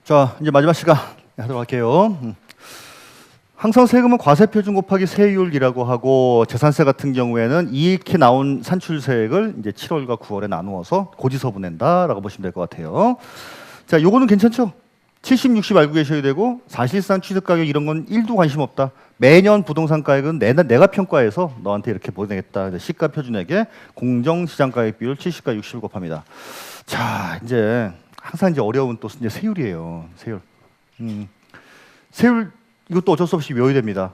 자, 이제 마지막 시간 하도록 할게요. 항상 세금은 과세표준 곱하기 세율이라고 하고, 재산세 같은 경우에는 이렇게 나온 산출세액을 이제 7월과 9월에 나누어서 고지서부 낸다라고 보시면 될 것 같아요. 자, 요거는 괜찮죠? 70, 60 알고 계셔야 되고, 사실상 취득가격 이런 건 1도 관심 없다. 매년 부동산 가격은 내가 평가해서 너한테 이렇게 보내겠다. 시가 표준액에 공정시장가격 비율 70과 60을 곱합니다. 자, 이제 항상 이제 어려운 또 이제 세율이에요. 세율. 세율 이것도 어쩔 수 없이 외워야 됩니다.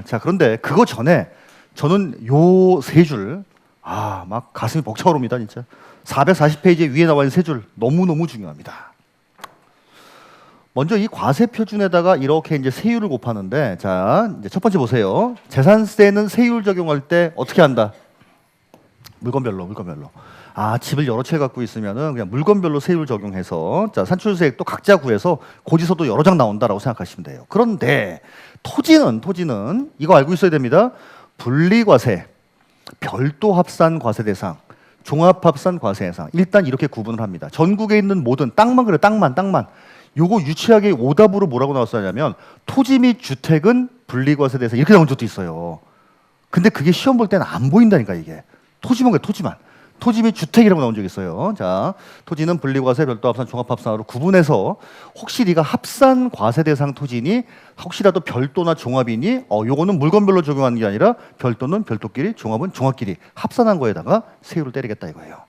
자, 그런데 그거 전에 저는 요 세 줄, 막 가슴이 벅차오릅니다, 진짜. 440페이지 위에 나와 있는 세 줄 너무너무 중요합니다. 먼저 이 과세 표준에다가 이렇게 이제 세율을 곱하는데, 자, 이제 첫 번째 보세요. 재산세는 세율 적용할 때 어떻게 한다? 물건별로. 집을 여러 채 갖고 있으면은 그냥 물건별로 세율 적용해서, 자, 산출세액도 각자 구해서 고지서도 여러 장 나온다라고 생각하시면 돼요. 그런데 토지는 이거 알고 있어야 됩니다. 분리과세, 별도 합산 과세 대상, 종합 합산 과세 대상. 일단 이렇게 구분을 합니다. 전국에 있는 모든 땅만 그래, 땅만. 요거 유치하게 오답으로 뭐라고 나왔었냐면, 토지 및 주택은 분리과세 대상 이렇게 나온 적도 있어요. 근데 그게 시험 볼 때는 안 보인다니까. 이게 토지만 그래, 토지만. 토지 및 주택이라고 나온 적이 있어요. 자, 토지는 분리과세, 별도 합산, 종합합산으로 구분해서, 혹시 네가 합산 과세 대상 토지니, 혹시라도 별도나 종합이니, 요거는 물건별로 적용하는 게 아니라 별도는 별도끼리, 종합은 종합끼리 합산한 거에다가 세율을 때리겠다 이거예요.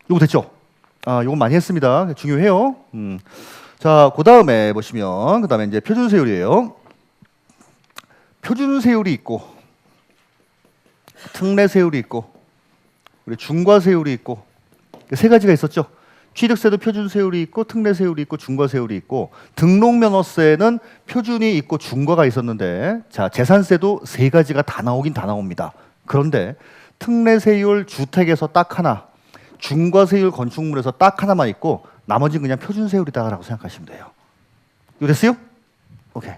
요거 됐죠? 요건 많이 했습니다. 중요해요. 자, 그 다음에 보시면, 그 다음에 이제 표준세율이에요. 표준세율이 있고, 특례세율이 있고, 우리 중과세율이 있고, 세 가지가 있었죠. 취득세도 표준세율이 있고, 특례세율이 있고, 중과세율이 있고, 등록면허세는 표준이 있고 중과가 있었는데, 자, 재산세도 세 가지가 다 나오긴 다 나옵니다. 그런데 특례세율 주택에서 딱 하나, 중과세율 건축물에서 딱 하나만 있고, 나머지는 그냥 표준세율이다라고 생각하시면 돼요. 이거 됐어요? 오케이.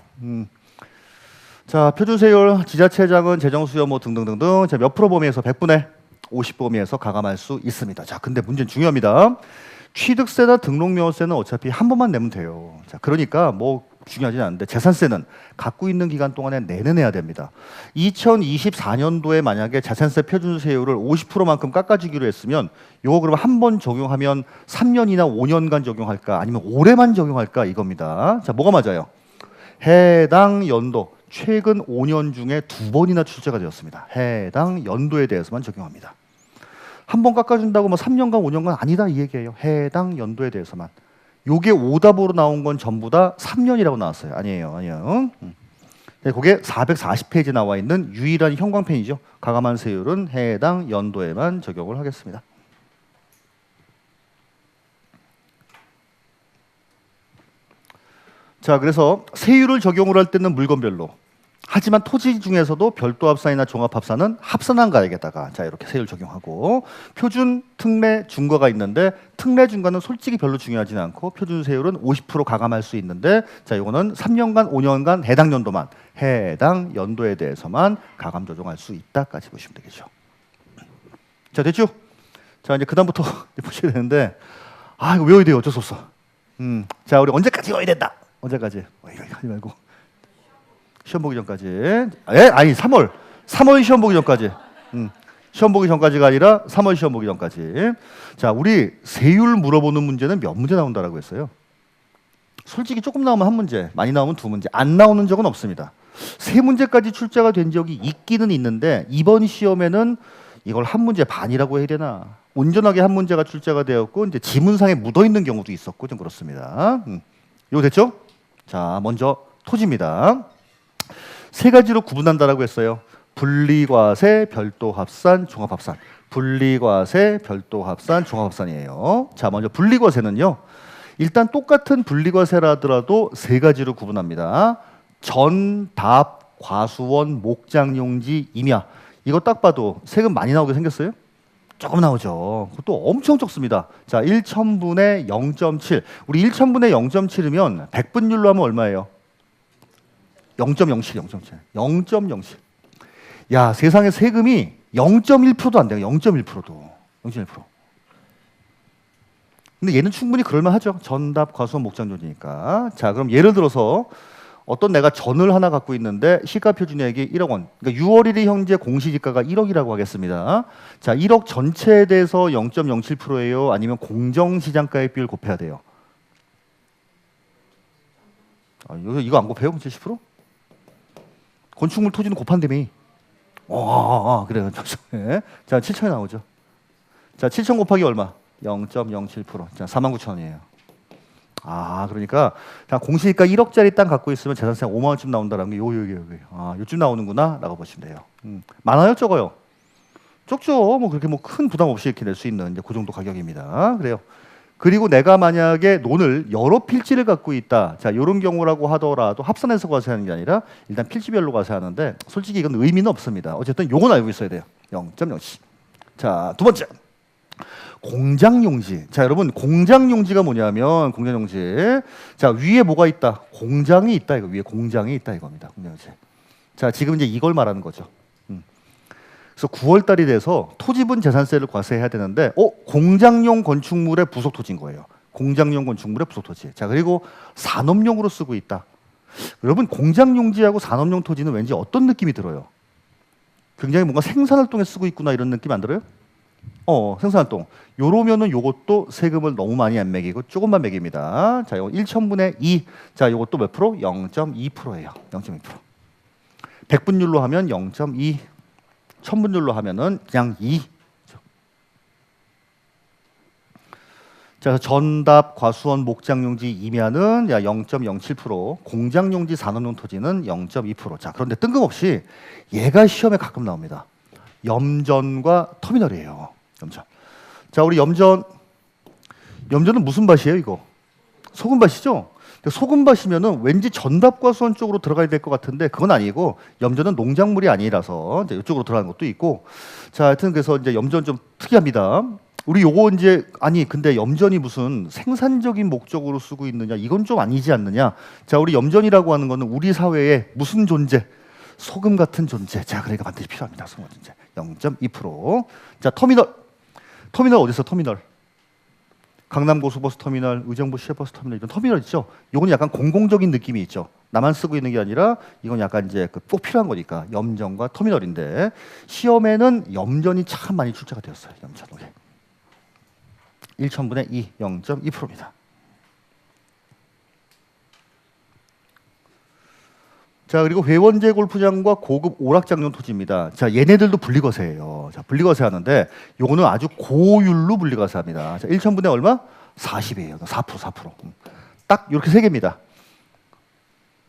자, 표준세율, 지자체장은 재정수요 뭐 등등등등. 자, 몇 프로 범위에서 100분의 50 범위에서 가감할 수 있습니다. 자, 근데 문제는 중요합니다. 취득세나 등록명세는 어차피 한 번만 내면 돼요. 자, 그러니까 뭐 중요하진 않은데, 재산세는 갖고 있는 기간 동안에 내야 됩니다. 2024년도에 만약에 재산세 표준세율을 50%만큼 깎아주기로 했으면, 요거 그럼 한 번 적용하면 3년이나 5년간 적용할까, 아니면 올해만 적용할까, 이겁니다. 자, 뭐가 맞아요? 해당 연도 최근 5년 중에 2번이나 출제가 되었습니다. 해당 연도에 대해서만 적용합니다. 한 번 깎아준다고 뭐 3년간 5년간 아니다 이 얘기예요. 해당 연도에 대해서만. 요게 오답으로 나온 건 전부 다 3년이라고 나왔어요. 아니에요. 그게 440페이지에 나와 있는 유일한 형광펜이죠. 가감한 세율은 해당 연도에만 적용을 하겠습니다. 자, 그래서 세율을 적용을 할 때는 물건별로, 하지만 토지 중에서도 별도 합산이나 종합 합산은 합산한 가액에다가, 자, 이렇게 세율 적용하고, 표준, 특례, 중과가 있는데, 특례, 중과는 솔직히 별로 중요하지는 않고, 표준 세율은 50% 가감할 수 있는데, 자, 이거는 3년간, 5년간 해당 연도만, 해당 연도에 대해서만 가감 조정할 수 있다까지 보시면 되겠죠. 자, 됐죠? 자, 이제 그다음부터 보셔야 되는데, 이거 외워야 돼요. 어쩔 수 없어. 자, 우리 언제까지 외워야 된다? 언제까지? 이거 하지 말고. 시험 보기 전까지. 아니 3월 시험 보기 전까지. 시험 보기 전까지가 아니라 3월 시험 보기 전까지. 자, 우리 세율 물어보는 문제는 몇 문제 나온다라고 했어요? 솔직히 조금 나오면 한 문제, 많이 나오면 두 문제, 안 나오는 적은 없습니다. 세 문제까지 출제가 된 적이 있기는 있는데, 이번 시험에는 이걸 한 문제 반이라고 해야 되나? 온전하게 한 문제가 출제가 되었고, 이제 지문상에 묻어 있는 경우도 있었고 좀 그렇습니다. 이거 됐죠? 자, 먼저 토지입니다. 세 가지로 구분한다라고 했어요. 분리과세, 별도합산, 종합합산. 분리과세, 별도합산, 종합합산이에요. 자, 먼저 분리과세는요, 일단 똑같은 분리과세라 하더라도 세 가지로 구분합니다. 전, 답, 과수원, 목장용지, 임야. 이거 딱 봐도 세금 많이 나오게 생겼어요? 조금 나오죠. 그것도 엄청 적습니다. 자, 1,000분의 0.7. 우리 1,000분의 0.7이면 100분율로 하면 얼마예요? 0.07. 0.07. 야, 세상에 세금이 0.1%도 안 돼요. 0.1%도. 0.1%. 근데 얘는 충분히 그럴만하죠. 전답 과수원 목장조지니까. 자, 그럼 예를 들어서 어떤 내가 전을 하나 갖고 있는데 시가 표준액이 1억 원. 그러니까 6월 1일 현재 공시지가가 1억이라고 하겠습니다. 자, 1억 전체에 대해서 0.07%예요? 아니면 공정시장가액 비율 곱해야 돼요? 아, 이거 안 곱해요? 70%? 건축물 토지는 곱한다며. 그래요. 네. 자, 7천이 나오죠. 자, 7천 곱하기 얼마? 0.07%. 자, 49,000원이에요. 그러니까 자, 공시지가 1억짜리 땅 갖고 있으면 재산세가 5만 원쯤 나온다는 게 여기. 요쯤 나오는구나 라고 보시면 돼요. 많아요, 적어요? 적죠. 뭐 그렇게 뭐 큰 부담 없이 이렇게 낼 수 있는 이제 그 정도 가격입니다. 그래요. 그리고 내가 만약에 논을 여러 필지를 갖고 있다. 자, 이런 경우라고 하더라도 합산해서 과세하는 게 아니라 일단 필지별로 과세하는데 솔직히 이건 의미는 없습니다. 어쨌든 요건 알고 있어야 돼요. 0.07. 자, 두 번째. 공장용지. 자, 여러분, 공장용지가 뭐냐면 공장용지. 자, 위에 뭐가 있다? 공장이 있다. 이거 위에 공장이 있다 이겁니다. 공장용지. 자, 지금 이제 이걸 말하는 거죠. 그래서 9월 달이 돼서 토지분 재산세를 과세해야 되는데, 공장용 건축물의 부속 토지인 거예요. 공장용 건축물의 부속 토지. 자, 그리고 산업용으로 쓰고 있다. 여러분, 공장용지하고 산업용 토지는 왠지 어떤 느낌이 들어요? 굉장히 뭔가 생산활동에 쓰고 있구나 이런 느낌 안 들어요? 생산활동. 요러면은 요것도 세금을 너무 많이 안 매기고 조금만 매깁니다. 자, 요거 1천분의 2. 자, 요것도 몇 프로? 0.2%예요. 0.2%. 100분율로 하면 0.2. 1000분율로 하면은 그냥 2. 자, 전답 과수원 목장용지 임야는 0.07%, 공장용지 산업용 토지는 0.2%. 자, 그런데 뜬금없이 얘가 시험에 가끔 나옵니다. 염전과 터미널이에요. 염전. 자, 우리 염전은 무슨 밭이에요, 이거? 소금밭이죠? 소금밭이면은 왠지 전답과수원 쪽으로 들어가야 될 것 같은데 그건 아니고 염전은 농작물이 아니라서 이제 이쪽으로 들어가는 것도 있고. 자, 하여튼 그래서 이제 염전 좀 특이합니다. 우리 요거 이제 근데 염전이 무슨 생산적인 목적으로 쓰고 있느냐 이건 좀 아니지 않느냐. 자, 우리 염전이라고 하는 거는 우리 사회에 무슨 존재? 소금 같은 존재. 자, 그러니까 반드시 필요합니다. 소금 존재. 0.2%. 자, 터미널 어디 있어? 터미널. 강남 고속버스 터미널, 의정부 시외버스 터미널 이런 터미널 있죠. 이건 약간 공공적인 느낌이 있죠. 나만 쓰고 있는 게 아니라 이건 약간 이제 꼭 필요한 거니까 염전과 터미널인데 시험에는 염전이 참 많이 출제가 되었어요. 염전. 1천분의 2, 0.2%입니다. 자, 그리고 회원제 골프장과 고급 오락장용 토지입니다. 자, 얘네들도 분리과세예요. 자, 분리과세 하는데 요거는 아주 고율로 분리과세합니다. 자, 1천분의 얼마? 40이에요. 4%. 딱 이렇게 세 개입니다.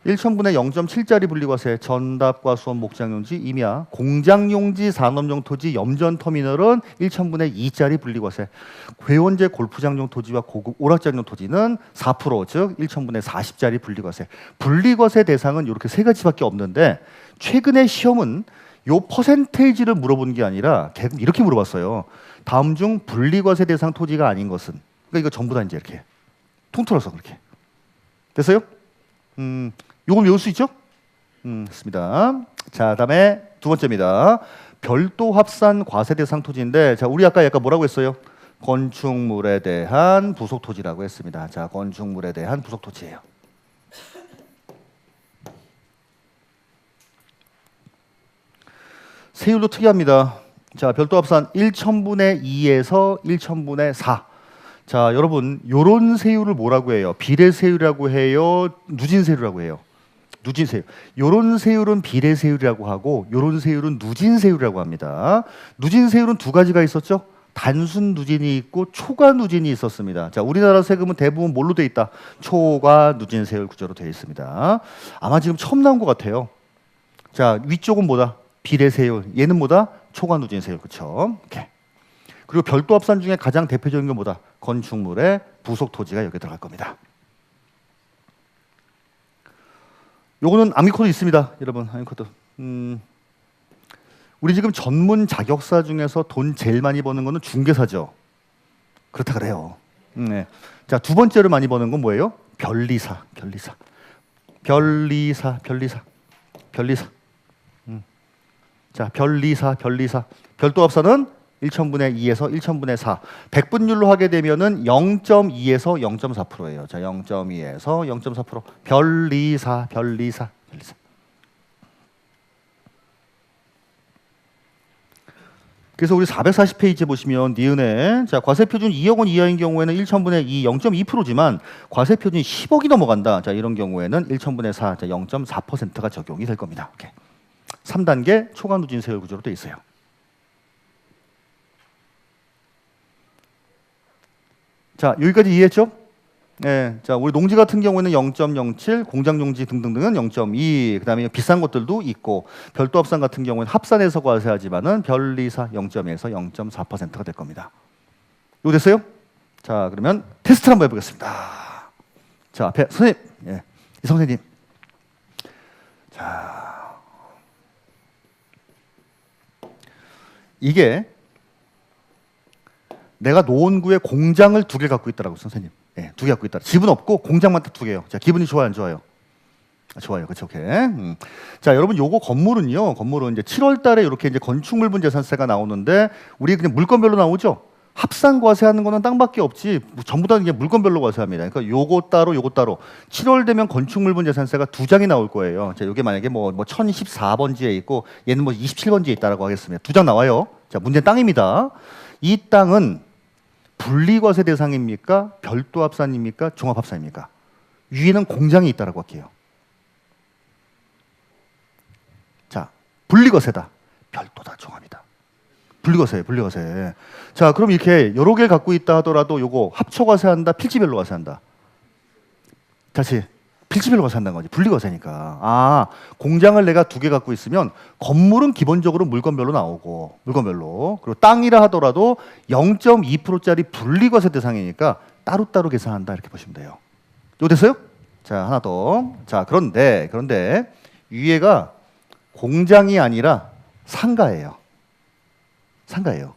1천분의 0.7짜리 분리과세, 전답과수원 목장용지, 임야, 공장용지, 산업용 토지, 염전 터미널은 1천분의 2짜리 분리과세, 회원제 골프장용 토지와 고급 오락장용 토지는 4%, 즉 1천분의 40짜리 분리과세. 분리과세 대상은 이렇게 세 가지밖에 없는데 최근에 시험은 요 퍼센테이지를 물어본 게 아니라 대부분 이렇게 물어봤어요. 다음 중 분리과세 대상 토지가 아닌 것은. 그러니까 이거 전부 다 이제 이렇게 통틀어서 그렇게 됐어요? 요걸 외울 수 있죠? 했습니다. 자, 다음에 두 번째입니다. 별도 합산 과세 대상 토지인데, 자, 우리 아까 약간 뭐라고 했어요? 건축물에 대한 부속 토지라고 했습니다. 자, 건축물에 대한 부속 토지예요. 세율도 특이합니다. 자, 별도 합산 1천분의 2에서 1천분의 4. 자, 여러분, 요런 세율을 뭐라고 해요? 비례세율이라고 해요? 누진세율이라고 해요? 누진세율. 요런 세율은 비례세율이라고 하고 요런 세율은 누진세율이라고 합니다. 누진세율은 두 가지가 있었죠. 단순 누진이 있고 초과 누진이 있었습니다. 자, 우리나라 세금은 대부분 뭘로 돼 있다? 초과 누진세율 구조로 되어 있습니다. 아마 지금 처음 나온 것 같아요. 자, 위쪽은 뭐다? 비례세율. 얘는 뭐다? 초과 누진세율. 그렇죠? 오케이. 그리고 별도 합산 중에 가장 대표적인 게 뭐다? 건축물의 부속 토지가 여기 들어갈 겁니다. 요거는 암기코드 있습니다, 여러분. 암기코드. 우리 지금 전문 자격사 중에서 돈 제일 많이 버는 거는 중개사죠. 그렇다 그래요. 네. 자, 두 번째로 많이 버는 건 뭐예요? 변리사. 자, 변리사. 별도 합산은 1,000분의 2에서 1,000분의 4. 백분율로 하게 되면은 0.2에서 0.4%예요. 자, 0.2에서 0.4%. 별리사, 별리사, 별리사. 그래서 우리 440페이지에 보시면 니은에 자, 과세표준 2억 원 이하인 경우에는 1,000분의 2, 0.2%지만 과세표준이 10억이 넘어간다. 자, 이런 경우에는 1,000분의 4, 자, 0.4%가 적용이 될 겁니다. 오케이. 3단계 초과 누진 세율 구조로 되어 있어요. 자, 여기까지 이해했죠? 네, 자, 우리 농지 같은 경우에는 0.07, 공장 용지 등등등은 0.2, 그다음에 비싼 것들도 있고 별도 합산 같은 경우에는 합산해서 과세하지만은 별리사 0.2에서 0.4%가 될 겁니다. 이거 됐어요? 자, 그러면 테스트를 한번 해보겠습니다. 자, 앞에 선생님, 예, 이 선생님. 자, 이게 내가 노원구에 공장을 2개 갖고 있다라고 선생님. 예, 2개 갖고 있다. 집은 없고 공장만 딱 2개요. 자, 기분이 좋아요, 안 좋아요? 아, 좋아요, 그렇죠, 오케이. 자, 여러분, 요거 건물은요, 건물은 이제 7월달에 이렇게 이제 건축물분 재산세가 나오는데 우리 그냥 물건별로 나오죠. 합산 과세하는 거는 땅밖에 없지 전부 다 그냥 물건별로 과세합니다. 그러니까 요거 따로, 요거 따로. 7월 되면 건축물분 재산세가 2장이 나올 거예요. 자, 요게 만약에 뭐 1014번지에 있고 얘는 뭐 27번지에 있다라고 하겠습니다. 2장 나와요. 자, 문제는 땅입니다. 이 땅은 분리과세 대상입니까? 별도 합산입니까? 종합 합산입니까? 위에는 공장이 있다라고 할게요. 자, 분리과세다. 별도다. 종합이다. 분리과세, 분리과세. 자, 그럼 이렇게 여러 개 갖고 있다 하더라도 요거 합쳐과세한다, 필지별로 과세한다. 다시 필지별로 과세한다는 거지. 분리과세니까. 아, 공장을 내가 2개 갖고 있으면 건물은 기본적으로 물건별로 나오고 물건별로. 그리고 땅이라 하더라도 0.2%짜리 분리과세 대상이니까 따로따로 계산한다 이렇게 보시면 돼요. 이거 됐어요? 자, 하나 더. 자, 그런데 위에가 공장이 아니라 상가예요. 상가예요.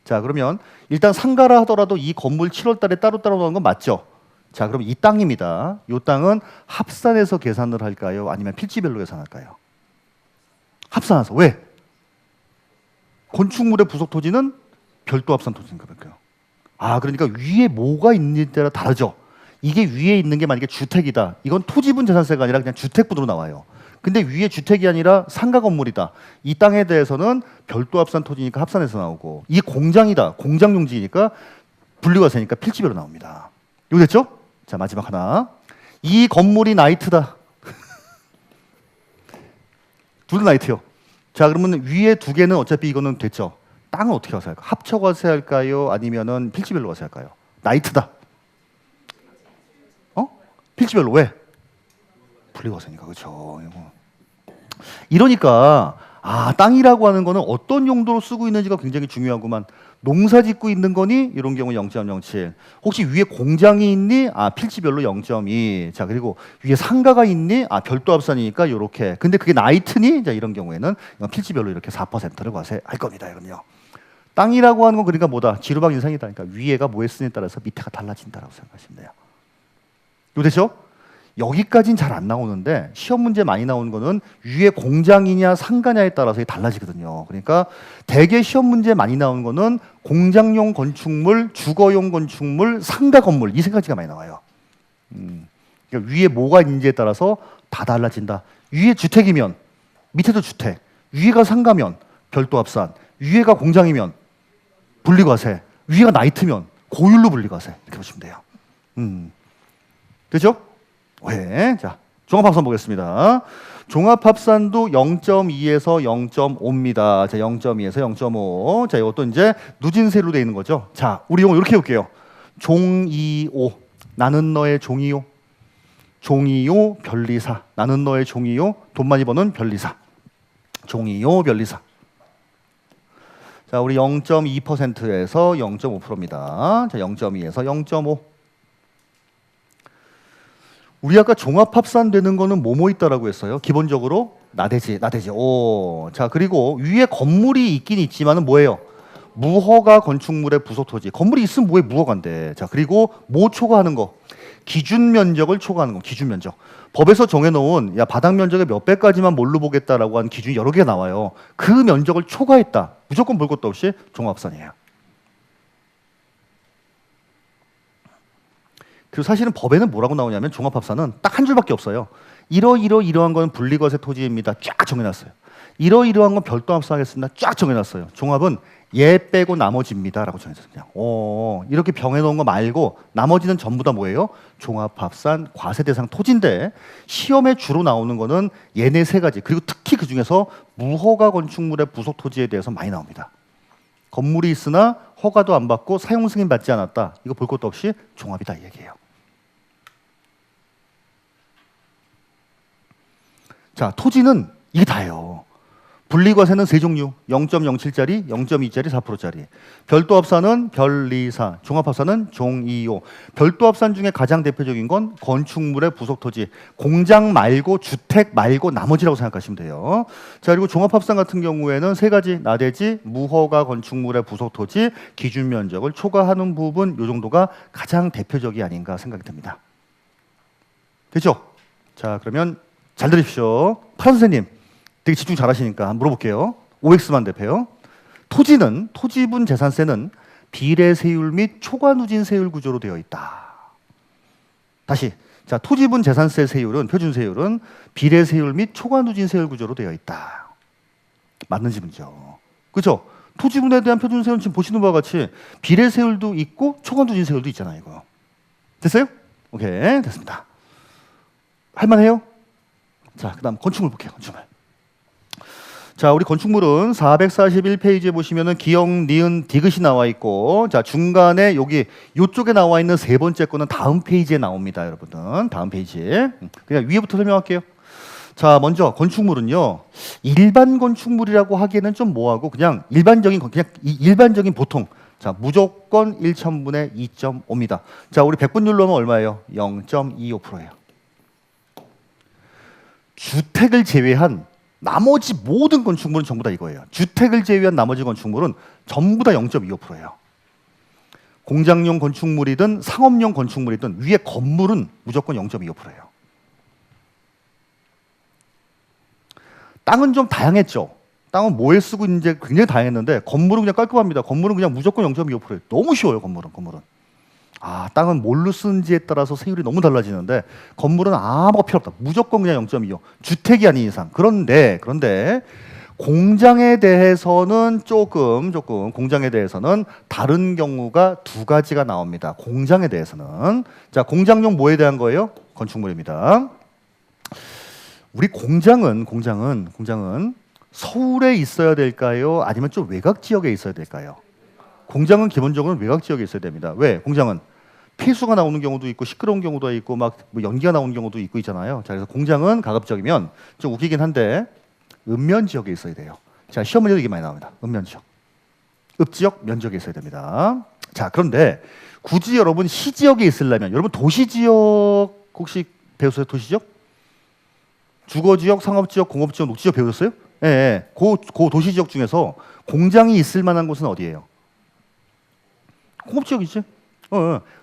자, 그러면 일단 상가라 하더라도 이 건물 7월 달에 따로따로 나온 건 맞죠? 자, 그럼 이 땅입니다. 이 땅은 합산해서 계산을 할까요? 아니면 필지별로 계산할까요? 합산해서. 왜? 건축물의 부속 토지는 별도 합산 토지니까. 아, 그러니까 위에 뭐가 있는지에 따라 다르죠. 이게 위에 있는 게 만약에 주택이다. 이건 토지분 재산세가 아니라 그냥 주택분으로 나와요. 근데 위에 주택이 아니라 상가 건물이다. 이 땅에 대해서는 별도 합산 토지니까 합산해서 나오고, 이 공장이다. 공장 용지니까 분리과세니까 필지별로 나옵니다. 이거 됐죠? 자, 마지막 하나. 이 건물이 나이트다. 둘 다 나이트요. 자, 그러면 위에 2개는 어차피 이거는 됐죠. 땅은 어떻게 과세할까요? 합쳐 과세할까요? 아니면은 필지별로 과세할까요? 나이트다. 필지별로. 왜? 분리과세니까. 그렇죠. 이러니까 아, 땅이라고 하는 거는 어떤 용도로 쓰고 있는지가 굉장히 중요하구만. 농사 짓고 있는 거니? 이런 경우 0.07. 혹시 위에 공장이 있니? 아, 필지별로 0.2. 자, 그리고 위에 상가가 있니? 아, 별도 합산이니까 이렇게. 근데 그게 나이트니? 자, 이런 경우에는 필지별로 이렇게 4%를 과세할 겁니다. 이건요. 땅이라고 하는 건 그러니까 뭐다? 지루박 인상이다. 그러니까 위에가 뭐 했으냐에 따라서 밑에가 달라진다라고 생각하시면 돼요. 이거 되죠? 여기까지는 잘 안 나오는데 시험 문제 많이 나오는 거는 위에 공장이냐 상가냐에 따라서 달라지거든요. 그러니까 대개 시험 문제 많이 나오는 거는 공장용 건축물, 주거용 건축물, 상가 건물 이 세 가지가 많이 나와요. 그러니까 위에 뭐가 있는지에 따라서 다 달라진다. 위에 주택이면 밑에도 주택, 위에가 상가면 별도 합산, 위에가 공장이면 분리과세, 위에가 나이트면 고율로 분리과세 이렇게 보시면 돼요. 되죠? 왜? 자, 종합합산 보겠습니다. 종합합산도 0.2에서 0.5입니다. 자, 0.2에서 0.5. 자, 이것도 이제 누진세로 되어 있는 거죠. 자, 우리 이거 이렇게 해볼게요. 종이오. 나는 너의 종이오. 종이오 별리사. 나는 너의 종이오. 돈 많이 버는 별리사. 종이오 별리사. 자, 우리 0.2%에서 0.5%입니다. 자, 0.2에서 0.5. 우리 아까 종합합산 되는 거는 뭐뭐 있다라고 했어요? 기본적으로 나대지. 오. 자, 그리고 위에 건물이 있긴 있지만은 뭐예요? 무허가 건축물의 부속 토지. 건물이 있으면 뭐에 무허가인데. 자, 그리고 뭐 초과하는 거? 기준 면적을 초과하는 거. 기준 면적. 법에서 정해놓은 야 바닥 면적의 몇 배까지만 뭘로 보겠다라고 하는 기준이 여러 개가 나와요. 그 면적을 초과했다. 무조건 볼 것도 없이 종합합산이에요. 그리고 사실은 법에는 뭐라고 나오냐면 종합합산은 딱 한 줄밖에 없어요. 이러한 건 분리과세 토지입니다. 쫙 정해놨어요. 이러한 건 별도 합산하겠습니다. 쫙 정해놨어요. 종합은 얘 빼고 나머지입니다라고 정해졌어요. 그냥. 이렇게 병해놓은 거 말고 나머지는 전부 다 뭐예요? 종합합산 과세 대상 토지인데 시험에 주로 나오는 거는 얘네 세 가지. 그리고 특히 그 중에서 무허가 건축물의 부속 토지에 대해서 많이 나옵니다. 건물이 있으나 허가도 안 받고 사용 승인 받지 않았다. 이거 볼 것도 없이 종합이다 이 얘기예요. 자, 토지는 이게 다예요. 분리과세는 세 종류. 0.07짜리, 0.2짜리, 4%짜리. 별도합산은 별리사, 종합합산은 종2호. 별도합산 중에 가장 대표적인 건 건축물의 부속토지. 공장 말고 주택 말고 나머지라고 생각하시면 돼요. 자, 그리고 종합합산 같은 경우에는 세 가지. 나대지, 무허가 건축물의 부속토지, 기준 면적을 초과하는 부분 이 정도가 가장 대표적이 아닌가 생각이 듭니다. 됐죠? 자, 그러면 잘 들으십시오. 파란 선생님. 되게 집중 잘하시니까 한번 물어볼게요. OX만 대표요. 토지는 토지분 재산세는 비례세율 및 초과누진세율 구조로 되어 있다. 다시 자 토지분 재산세 세율은 표준세율은 비례세율 및 초과누진세율 구조로 되어 있다. 맞는 지문이죠. 그렇죠? 토지분에 대한 표준세율은 지금 보시는 바와 같이 비례세율도 있고 초과누진세율도 있잖아요. 이거 됐어요? 오케이 됐습니다. 할만해요? 자 그다음 건축물 볼게요. 건축물. 자, 우리 건축물은 441페이지에 보시면은 기역, 니은, 디귿이 나와 있고, 자, 중간에 여기 이쪽에 나와 있는 세 번째 거는 다음 페이지에 나옵니다, 여러분들. 다음 페이지에. 그냥 위에부터 설명할게요. 자, 먼저 건축물은요, 일반 건축물이라고 하기에는 좀 뭐하고, 그냥 일반적인 보통. 자, 무조건 1,000분의 2.5입니다. 자, 우리 100분율로 하면 얼마예요? 0.25%예요. 주택을 제외한 나머지 모든 건축물은 전부 다 이거예요. 주택을 제외한 나머지 건축물은 전부 다 0.25%예요. 공장용 건축물이든 상업용 건축물이든 위에 건물은 무조건 0.25%예요. 땅은 좀 다양했죠. 땅은 뭐에 쓰고 있는지 굉장히 다양했는데 건물은 그냥 깔끔합니다. 건물은 그냥 무조건 0.25%예요. 너무 쉬워요. 건물은. 아, 땅은 뭘로 쓰는지에 따라서 세율이 너무 달라지는데 건물은 아무것도 필요 없다. 무조건 그냥 0.25. 주택이 아닌 이상. 그런데 공장에 대해서는 조금 공장에 대해서는 다른 경우가 두 가지가 나옵니다. 공장에 대해서는 자, 공장용 뭐에 대한 거예요? 건축물입니다. 우리 공장은 서울에 있어야 될까요? 아니면 좀 외곽 지역에 있어야 될까요? 공장은 기본적으로 외곽 지역에 있어야 됩니다. 왜? 공장은 폐수가 나오는 경우도 있고 시끄러운 경우도 있고 막 뭐 연기가 나오는 경우도 있고 있잖아요. 자, 그래서 공장은 가급적이면 좀 웃기긴 한데 읍면 지역에 있어야 돼요. 자, 시험 문제도 이게 많이 나옵니다. 읍면 지역, 읍지역, 면적에 있어야 됩니다. 자, 그런데 굳이 여러분 시 지역에 있으려면 여러분 도시 지역 혹시 배우셨어요? 도시 지역? 주거 지역, 상업 지역, 공업 지역, 녹지 지역 배우셨어요? 예, 그 도시 지역 중에서 공장이 있을 만한 곳은 어디예요? 공업 지역이지.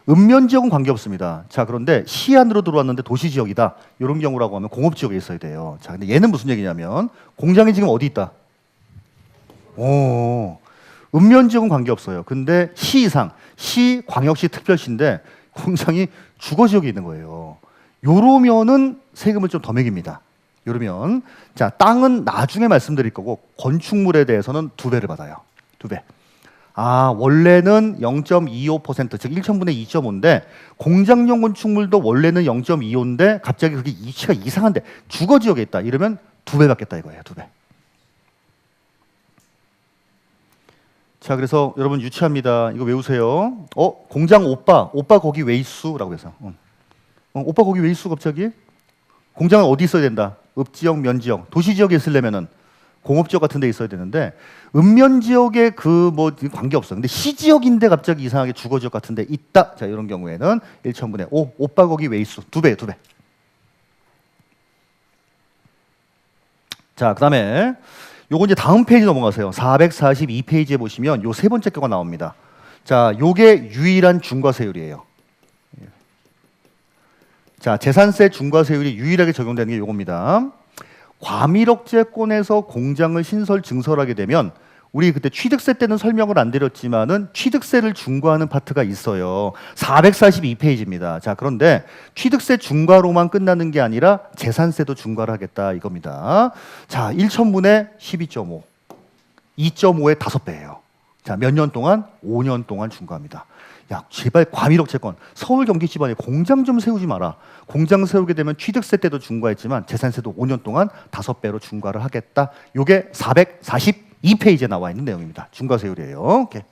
읍면 지역은 관계없습니다. 자, 그런데 시 안으로 들어왔는데 도시 지역이다. 이런 경우라고 하면 공업 지역에 있어야 돼요. 자, 근데 얘는 무슨 얘기냐면 공장이 지금 어디 있다? 읍면 지역은 관계없어요. 근데 시 이상, 시 광역시 특별시인데 공장이 주거 지역에 있는 거예요. 요러면은 세금을 좀 더 매깁니다. 요러면 자, 땅은 나중에 말씀드릴 거고 건축물에 대해서는 2배를 받아요. 2배. 아, 원래는 0.25%, 즉 1,000분의 2.5인데 공장용 건축물도 원래는 0.25인데 갑자기 그게 이치가 이상한데 주거 지역에 있다. 이러면 2배 받겠다 이거예요. 2배. 자, 그래서 여러분 유치합니다. 이거 외우세요. 공장 오빠 거기 왜 있수라고 해서. 오빠 거기 왜 있수 갑자기? 공장은 어디 있어야 된다? 읍지역, 면지역, 도시지역에 있으려면은 공업지역 같은 데 있어야 되는데 읍면 지역에 그 뭐 관계 없어. 근데 시지역인데 갑자기 이상하게 주거지역 같은 데 있다. 자, 이런 경우에는 1,000분의 5. 오빠 거기 왜 있어? 2배. 자, 그다음에 요거 이제 다음 페이지 넘어가세요. 442페이지에 보시면 요 세 번째 거가 나옵니다. 자, 요게 유일한 중과세율이에요. 자, 재산세 중과세율이 유일하게 적용되는 게 요겁니다. 과밀억제권에서 공장을 신설 증설하게 되면 우리 그때 취득세 때는 설명을 안 드렸지만은 취득세를 중과하는 파트가 있어요. 442페이지입니다. 자, 그런데 취득세 중과로만 끝나는 게 아니라 재산세도 중과를 하겠다 이겁니다. 자, 1천분의 12.5, 2.5의 5배예요. 자, 몇 년 동안? 5년 동안 중과합니다. 야, 제발 과밀억제권, 서울 경기 집안에 공장 좀 세우지 마라. 공장 세우게 되면 취득세 때도 중과했지만 재산세도 5년 동안 5배로 중과를 하겠다. 요게 442페이지에 나와 있는 내용입니다. 중과세율이에요. 오케이.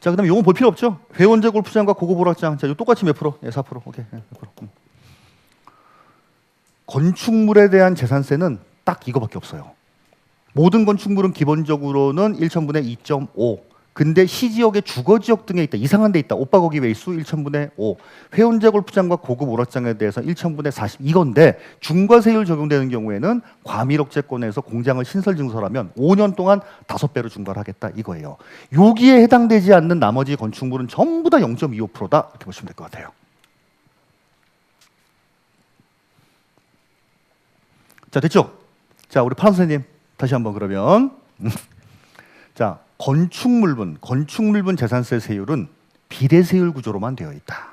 자, 그다음에 요건 볼 필요 없죠. 회원제 골프장과 고급 오락장. 자, 요 똑같이 몇 프로? 예, 4%. 오케이. 몇 프로. 건축물에 대한 재산세는 딱 이거밖에 없어요. 모든 건축물은 기본적으로는 1천분의 2.5. 근데 시지역의 주거지역 등에 있다. 이상한 데 있다. 오빠 거기 왜 있어? 1천분의 5. 회원제 골프장과 고급 오락장에 대해서 1천분의 40. 이건데 중과세율 적용되는 경우에는 과밀억제권에서 공장을 신설 증설하면 5년 동안 5배로 중과를 하겠다. 이거예요. 여기에 해당되지 않는 나머지 건축물은 전부 다 0.25%다. 이렇게 보시면 될 것 같아요. 자, 됐죠? 자, 우리 판 선생님 다시 한번 그러면 자, 건축물분 재산세 세율은 비례세율 구조로만 되어 있다.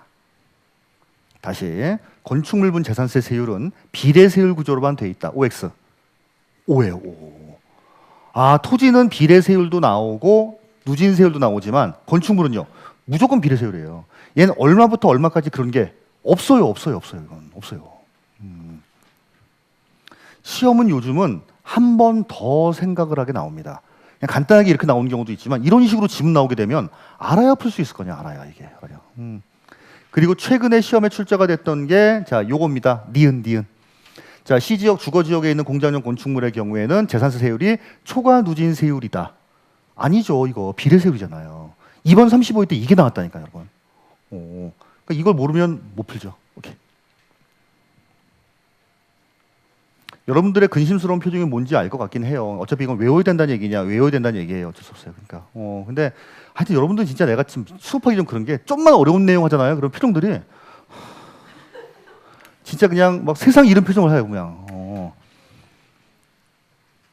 다시 건축물분 재산세 세율은 비례세율 구조로만 되어 있다. OX. O예요. O. 아, 토지는 비례세율도 나오고 누진세율도 나오지만 건축물은요 무조건 비례세율이에요. 얘는 얼마부터 얼마까지 그런 게 없어요. 이건 없어요. 시험은 요즘은 한 번 더 생각을 하게 나옵니다. 그냥 간단하게 이렇게 나오는 경우도 있지만 이런 식으로 지문 나오게 되면 알아야 풀 수 있을 거냐. 알아야 이게. 그리고 최근에 시험에 출제가 됐던 게 자, 요겁니다. 니은. 자, 시지역 주거지역에 있는 공장용 건축물의 경우에는 재산세 세율이 초과 누진 세율이다. 아니죠. 이거 비례세율이잖아요. 2번 35일 때 이게 나왔다니까요, 여러분. 그러니까 이걸 모르면 못 풀죠. 오케이. 여러분들의 근심스러운 표정이 뭔지 알 것 같긴 해요. 어차피 이건 외워야 된다는 얘기냐, 외워야 된다는 얘기예요. 어쩔 수 없어요. 그러니까. 근데 하여튼 여러분들 진짜 내가 지금 수업하기 좀 그런 게 좀만 어려운 내용 하잖아요. 그럼 표정들이 진짜 그냥 막 세상 잃은 표정을 해요, 그냥.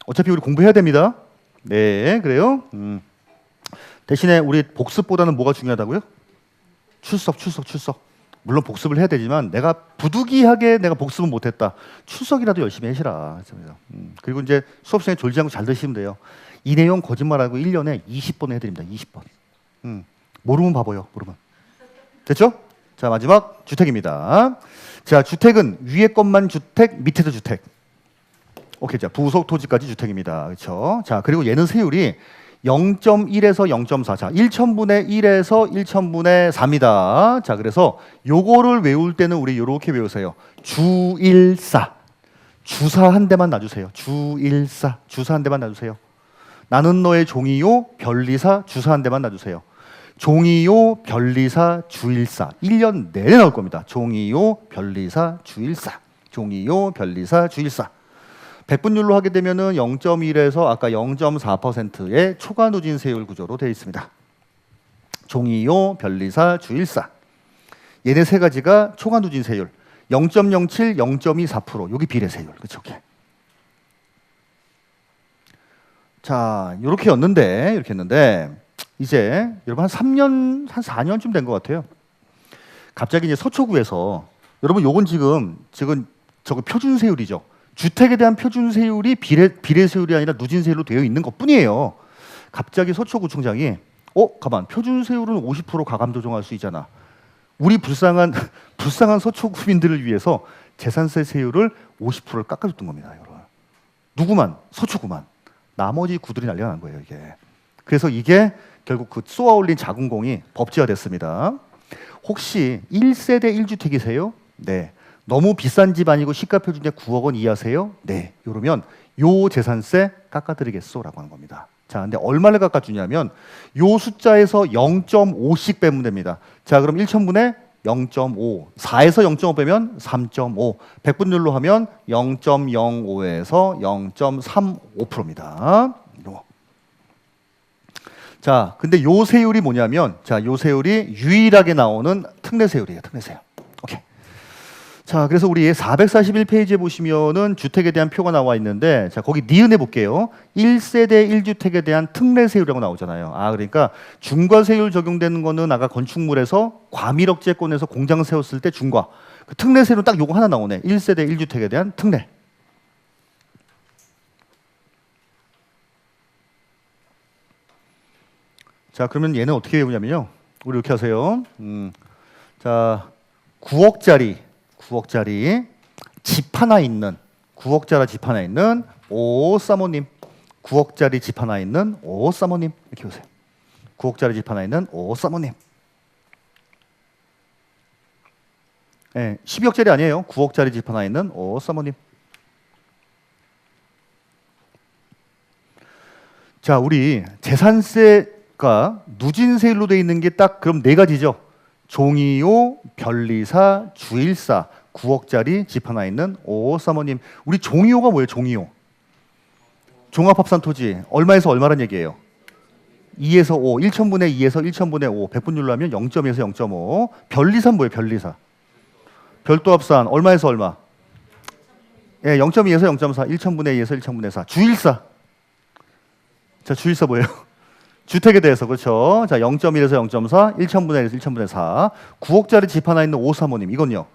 어차피 우리 공부해야 됩니다. 네, 그래요. 대신에 우리 복습보다는 뭐가 중요하다고요? 출석. 물론 복습을 해야 되지만 내가 부득이하게 내가 복습은 못했다. 출석이라도 열심히 하시라. 그리고 이제 수업 시간에 졸지 않고 잘 드시면 돼요. 이 내용 거짓말하고 1년에 20번 해드립니다. 20번. 모르면 바보요. 모르면. 됐죠? 자, 마지막 주택입니다. 자, 주택은 위에 것만 주택, 밑에도 주택. 오케이, 자, 부속 토지까지 주택입니다. 그렇죠? 자, 그리고 얘는 세율이 0.1에서 0.4. 자, 1천분의 1에서 1천분의 4입니다. 자, 그래서 요거를 외울 때는 우리 요렇게 외우세요. 주일사. 주사 한 대만 놔주세요. 주일사. 주사 한 대만 놔주세요. 나는 너의 종이요, 별리사, 주사 한 대만 놔주세요. 종이요, 별리사, 주일사. 1년 내내 나올 겁니다. 종이요, 별리사, 주일사. 종이요, 별리사, 주일사. 백분율로 하게 되면은 0.1에서 아까 0.4%의 초과 누진 세율 구조로 되어 있습니다. 종이요, 별리사, 주일사. 얘네 세 가지가 초과 누진 세율. 0.07, 0.24%. 여기 비례세율. 그렇죠? 자, 이렇게 했는데 이제 여러분 한 3년, 한 4년쯤 된 것 같아요. 갑자기 이제 서초구에서 여러분 요건 지금 저거 표준세율이죠. 주택에 대한 표준세율이 비례세율이 아니라 누진세율로 되어 있는 것뿐이에요. 갑자기 서초구청장이 가만, 표준세율은 50% 가감 조정할 수 있잖아. 우리 불쌍한 서초구민들을 위해서 재산세 세율을 50%를 깎아줬던 겁니다. 여러분. 누구만? 서초구만. 나머지 구들이 난리가 난 거예요. 이게. 그래서 이게 결국 그 쏘아 올린 자궁공이 법제화됐습니다. 혹시 1세대 1주택이세요? 네. 너무 비싼 집 아니고 시가 표준제 9억 원 이하세요? 네. 이러면 요 재산세 깎아드리겠소라고 하는 겁니다. 자, 근데 얼마를 깎아주냐면 요 숫자에서 0.5씩 빼면 됩니다. 자, 그럼 1천분의 0.5, 4에서 0.5 빼면 3.5, 백분율로 하면 0.05에서 0.35%입니다. 자, 근데 요 세율이 뭐냐면, 자, 요 세율이 유일하게 나오는 특례 세율이에요. 특례 세율. 오케이. 자, 그래서 우리 441페이지에 보시면은 주택에 대한 표가 나와 있는데, 자, 거기 니은해 볼게요. 1세대 1주택에 대한 특례 세율이라고 나오잖아요. 아, 그러니까 중과 세율 적용되는 거는 아까 건축물에서 과밀억제권에서 공장 세웠을 때 중과. 그 특례 세율은 딱 요거 하나 나오네. 1세대 1주택에 대한 특례. 자, 그러면 얘는 어떻게 외우냐면요. 우리 이렇게 하세요. 자, 9억짜리 집 하나 있는 9억짜리 집 하나 있는 오 사모님. 9억짜리 집 하나 있는 오 사모님. 이렇게 오세요. 9억짜리 집 하나 있는 오 사모님. 네, 12억짜리 아니에요. 9억짜리 집 하나 있는 오 사모님. 자, 우리 재산세가 누진세율로 되어 있는 게 딱 그럼 네 가지죠. 종이요, 변리사, 주일사, 9억짜리 집 하나 있는 오 사모님. 우리 종이요가 뭐예요? 종이요. 종합합산 토지 얼마에서 얼마란 얘기예요? 2에서 5, 1천분의 2에서 1천분의 5, 백분율로 하면 0.2에서 0.5. 변리사는 뭐예요? 변리사. 별도합산 얼마에서 얼마? 예, 0.2에서 0.4, 1천분의 2에서 1천분의 4. 주일사. 자, 주일사 뭐예요? 주택에 대해서 그렇죠. 자, 0.1에서 0.4, 1천분의 1에서 1천분의 4. 9억짜리 집 하나 있는 오 사모님. 이건요.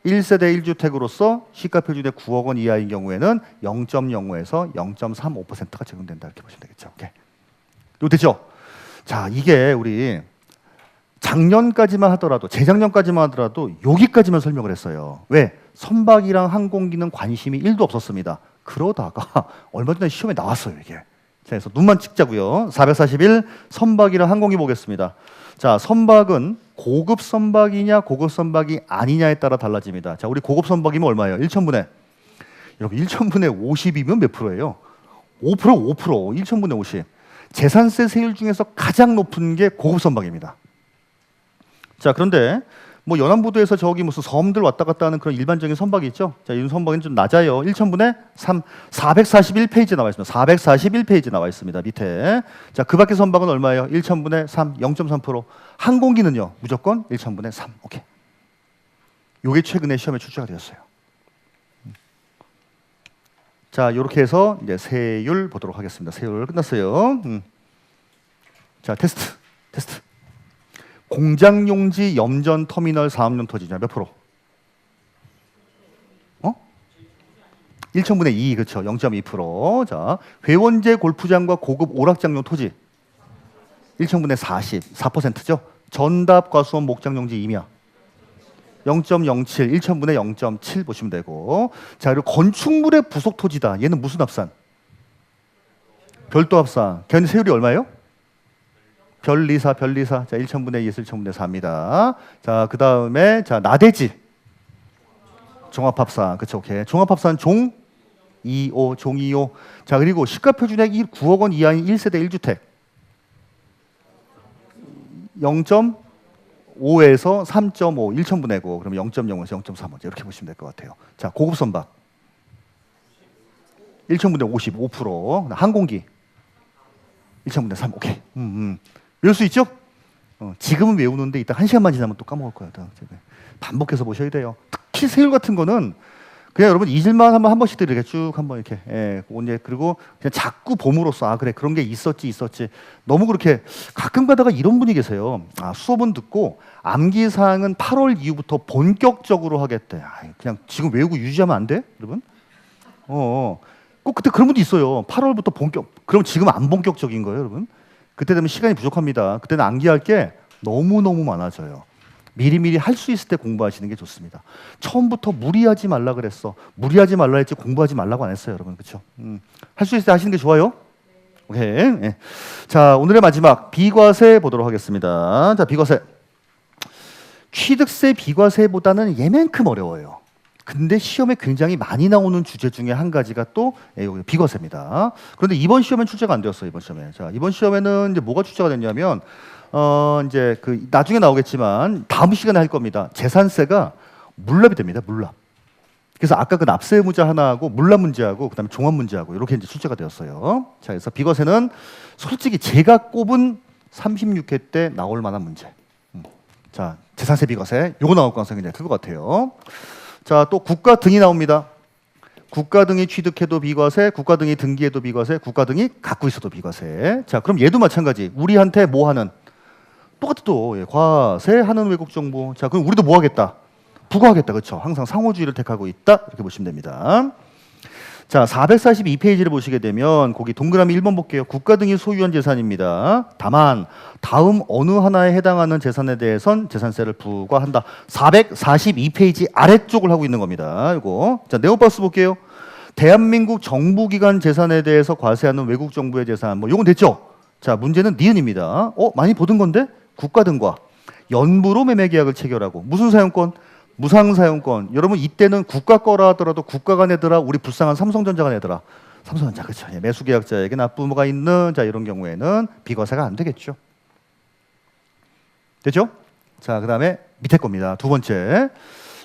1세대 1주택으로서 시가 표준의 9억 원 이하인 경우에는 0.05에서 0.35%가 적용된다. 이렇게 보시면 되겠죠. 오케이. 이거 되죠? 자, 이게 우리 작년까지만 하더라도, 재작년까지만 하더라도 여기까지만 설명을 했어요. 왜? 선박이랑 항공기는 관심이 1도 없었습니다. 그러다가 얼마 전에 시험에 나왔어요, 이게. 자, 그래서 눈만 찍자고요. 441 선박이랑 항공기 보겠습니다. 자, 선박은 고급 선박이냐 고급 선박이 아니냐에 따라 달라집니다. 자, 우리 고급 선박이면 얼마예요? 1천분의. 여러분 1천분의 50이면 몇 프로예요? 5%, 1천분의 50. 재산세 세율 중에서 가장 높은 게 고급 선박입니다. 자, 그런데 뭐 연안부두에서 저기 무슨 섬들 왔다 갔다 하는 그런 일반적인 선박이 있죠. 자, 이 선박은 좀 낮아요. 1천분의 3, 441페이지에 나와 있습니다. 441페이지 나와 있습니다. 밑에. 자, 그 밖의 선박은 얼마예요? 1천분의 3, 0.3%. 항공기는요, 무조건 1천분의 3. 오케이. 요게 최근에 시험에 출제가 되었어요. 자, 이렇게 해서 이제 세율 보도록 하겠습니다. 세율 끝났어요. 자, 테스트. 공장용지 염전 터미널 사업용 토지냐 몇 프로? 1천분의 2, 그렇죠. 0.2%. 자, 회원제 골프장과 고급 오락장용 토지 1천분의 40, 4%죠. 전답 과수원 목장용지 임야 0.07, 1천분의 0.7 보시면 되고. 자, 그리고 건축물의 부속 토지다. 얘는 무슨 합산? 별도 합산. 걔는 세율이 얼마예요? 별리사. 자, 1천분의 2에서 1천분의 4입니다. 자, 그 다음에, 자, 나대지. 종합합산. 그쵸, 오케이. 종합합산 종 2호, 종 2호. 자, 그리고 시가표준액 9억 원 이하인 1세대 1주택. 0.5에서 3.5, 1천분의 5. 그러면 0.0에서 0.35. 이렇게 보시면 될 것 같아요. 자, 고급 선박. 1천분의 50, 5%. 항공기. 1천분의 3. 오케이. 외울 수 있죠? 지금은 외우는데 이따 1시간만 지나면 또 까먹을 거예요. 반복해서 보셔야 돼요. 특히 세율 같은 거는 그냥 여러분 잊을만 하면 한 번씩 이렇게 쭉 한번 이렇게 그리고 그냥 자꾸 봄으로써 아 그래 그런 게 있었지 너무 그렇게 가끔 가다가 이런 분이 계세요. 아 수업은 듣고 암기 사항은 8월 이후부터 본격적으로 하겠대. 아, 그냥 지금 외우고 유지하면 안 돼, 여러분? 꼭 그때 그런 분도 있어요. 8월부터 본격. 그럼 지금 안 본격적인 거예요, 여러분? 그때 되면 시간이 부족합니다. 그때는 암기할 게 너무너무 많아져요. 미리미리 할 수 있을 때 공부하시는 게 좋습니다. 처음부터 무리하지 말라 그랬어. 무리하지 말라 했지 공부하지 말라고 안 했어요, 여러분. 그렇죠? 할 수 있을 때 하시는 게 좋아요. 오케이. 네. 자, 오늘의 마지막 비과세 보도록 하겠습니다. 자, 비과세. 취득세 비과세보다는 얘만큼 어려워요. 근데 시험에 굉장히 많이 나오는 주제 중에 한 가지가 또 비과세입니다. 그런데 이번 시험엔 출제가 안 되었어요. 이번 시험에. 자, 이번 시험에는 이제 뭐가 출제가 됐냐면 이제 그 나중에 나오겠지만 다음 시간에 할 겁니다. 재산세가 물납이 됩니다. 물납. 그래서 아까 그 납세 문제 하나하고 물납 문제하고 그다음에 종합 문제하고 이렇게 이제 출제가 되었어요. 자, 그래서 비과세는 솔직히 제가 꼽은 36회 때 나올 만한 문제. 자, 재산세 비과세 요거 나올 가능성이 클 것 같아요. 자, 또 국가 등이 나옵니다. 국가 등이 취득해도 비과세, 국가 등이 등기해도 비과세, 국가 등이 갖고 있어도 비과세. 자, 그럼 얘도 마찬가지. 우리한테 뭐 하는? 똑같아 또. 예, 과세하는 외국 정보. 자, 그럼 우리도 뭐 하겠다? 부과하겠다. 그렇죠? 항상 상호주의를 택하고 있다. 이렇게 보시면 됩니다. 자, 442페이지를 보시게 되면 거기 동그라미 1번 볼게요. 국가 등이 소유한 재산입니다. 다만 다음 어느 하나에 해당하는 재산에 대해선 재산세를 부과한다. 442페이지 아래쪽을 하고 있는 겁니다. 이거. 자, 네오박스 볼게요. 대한민국 정부기관 재산에 대해서 과세하는 외국 정부의 재산. 뭐 요건 됐죠? 자, 문제는 니은입니다. 많이 보던 건데 국가 등과 연부로 매매 계약을 체결하고 무슨 사용권? 무상사용권. 여러분 이때는 국가 거라 하더라도 국가가 내더라. 우리 불쌍한 삼성전자가 내더라. 삼성전자 그렇죠. 예, 매수계약자에게 납부가 있는 자 이런 경우에는 비과세가 안 되겠죠. 됐죠? 자, 그다음에 밑에 겁니다. 두 번째.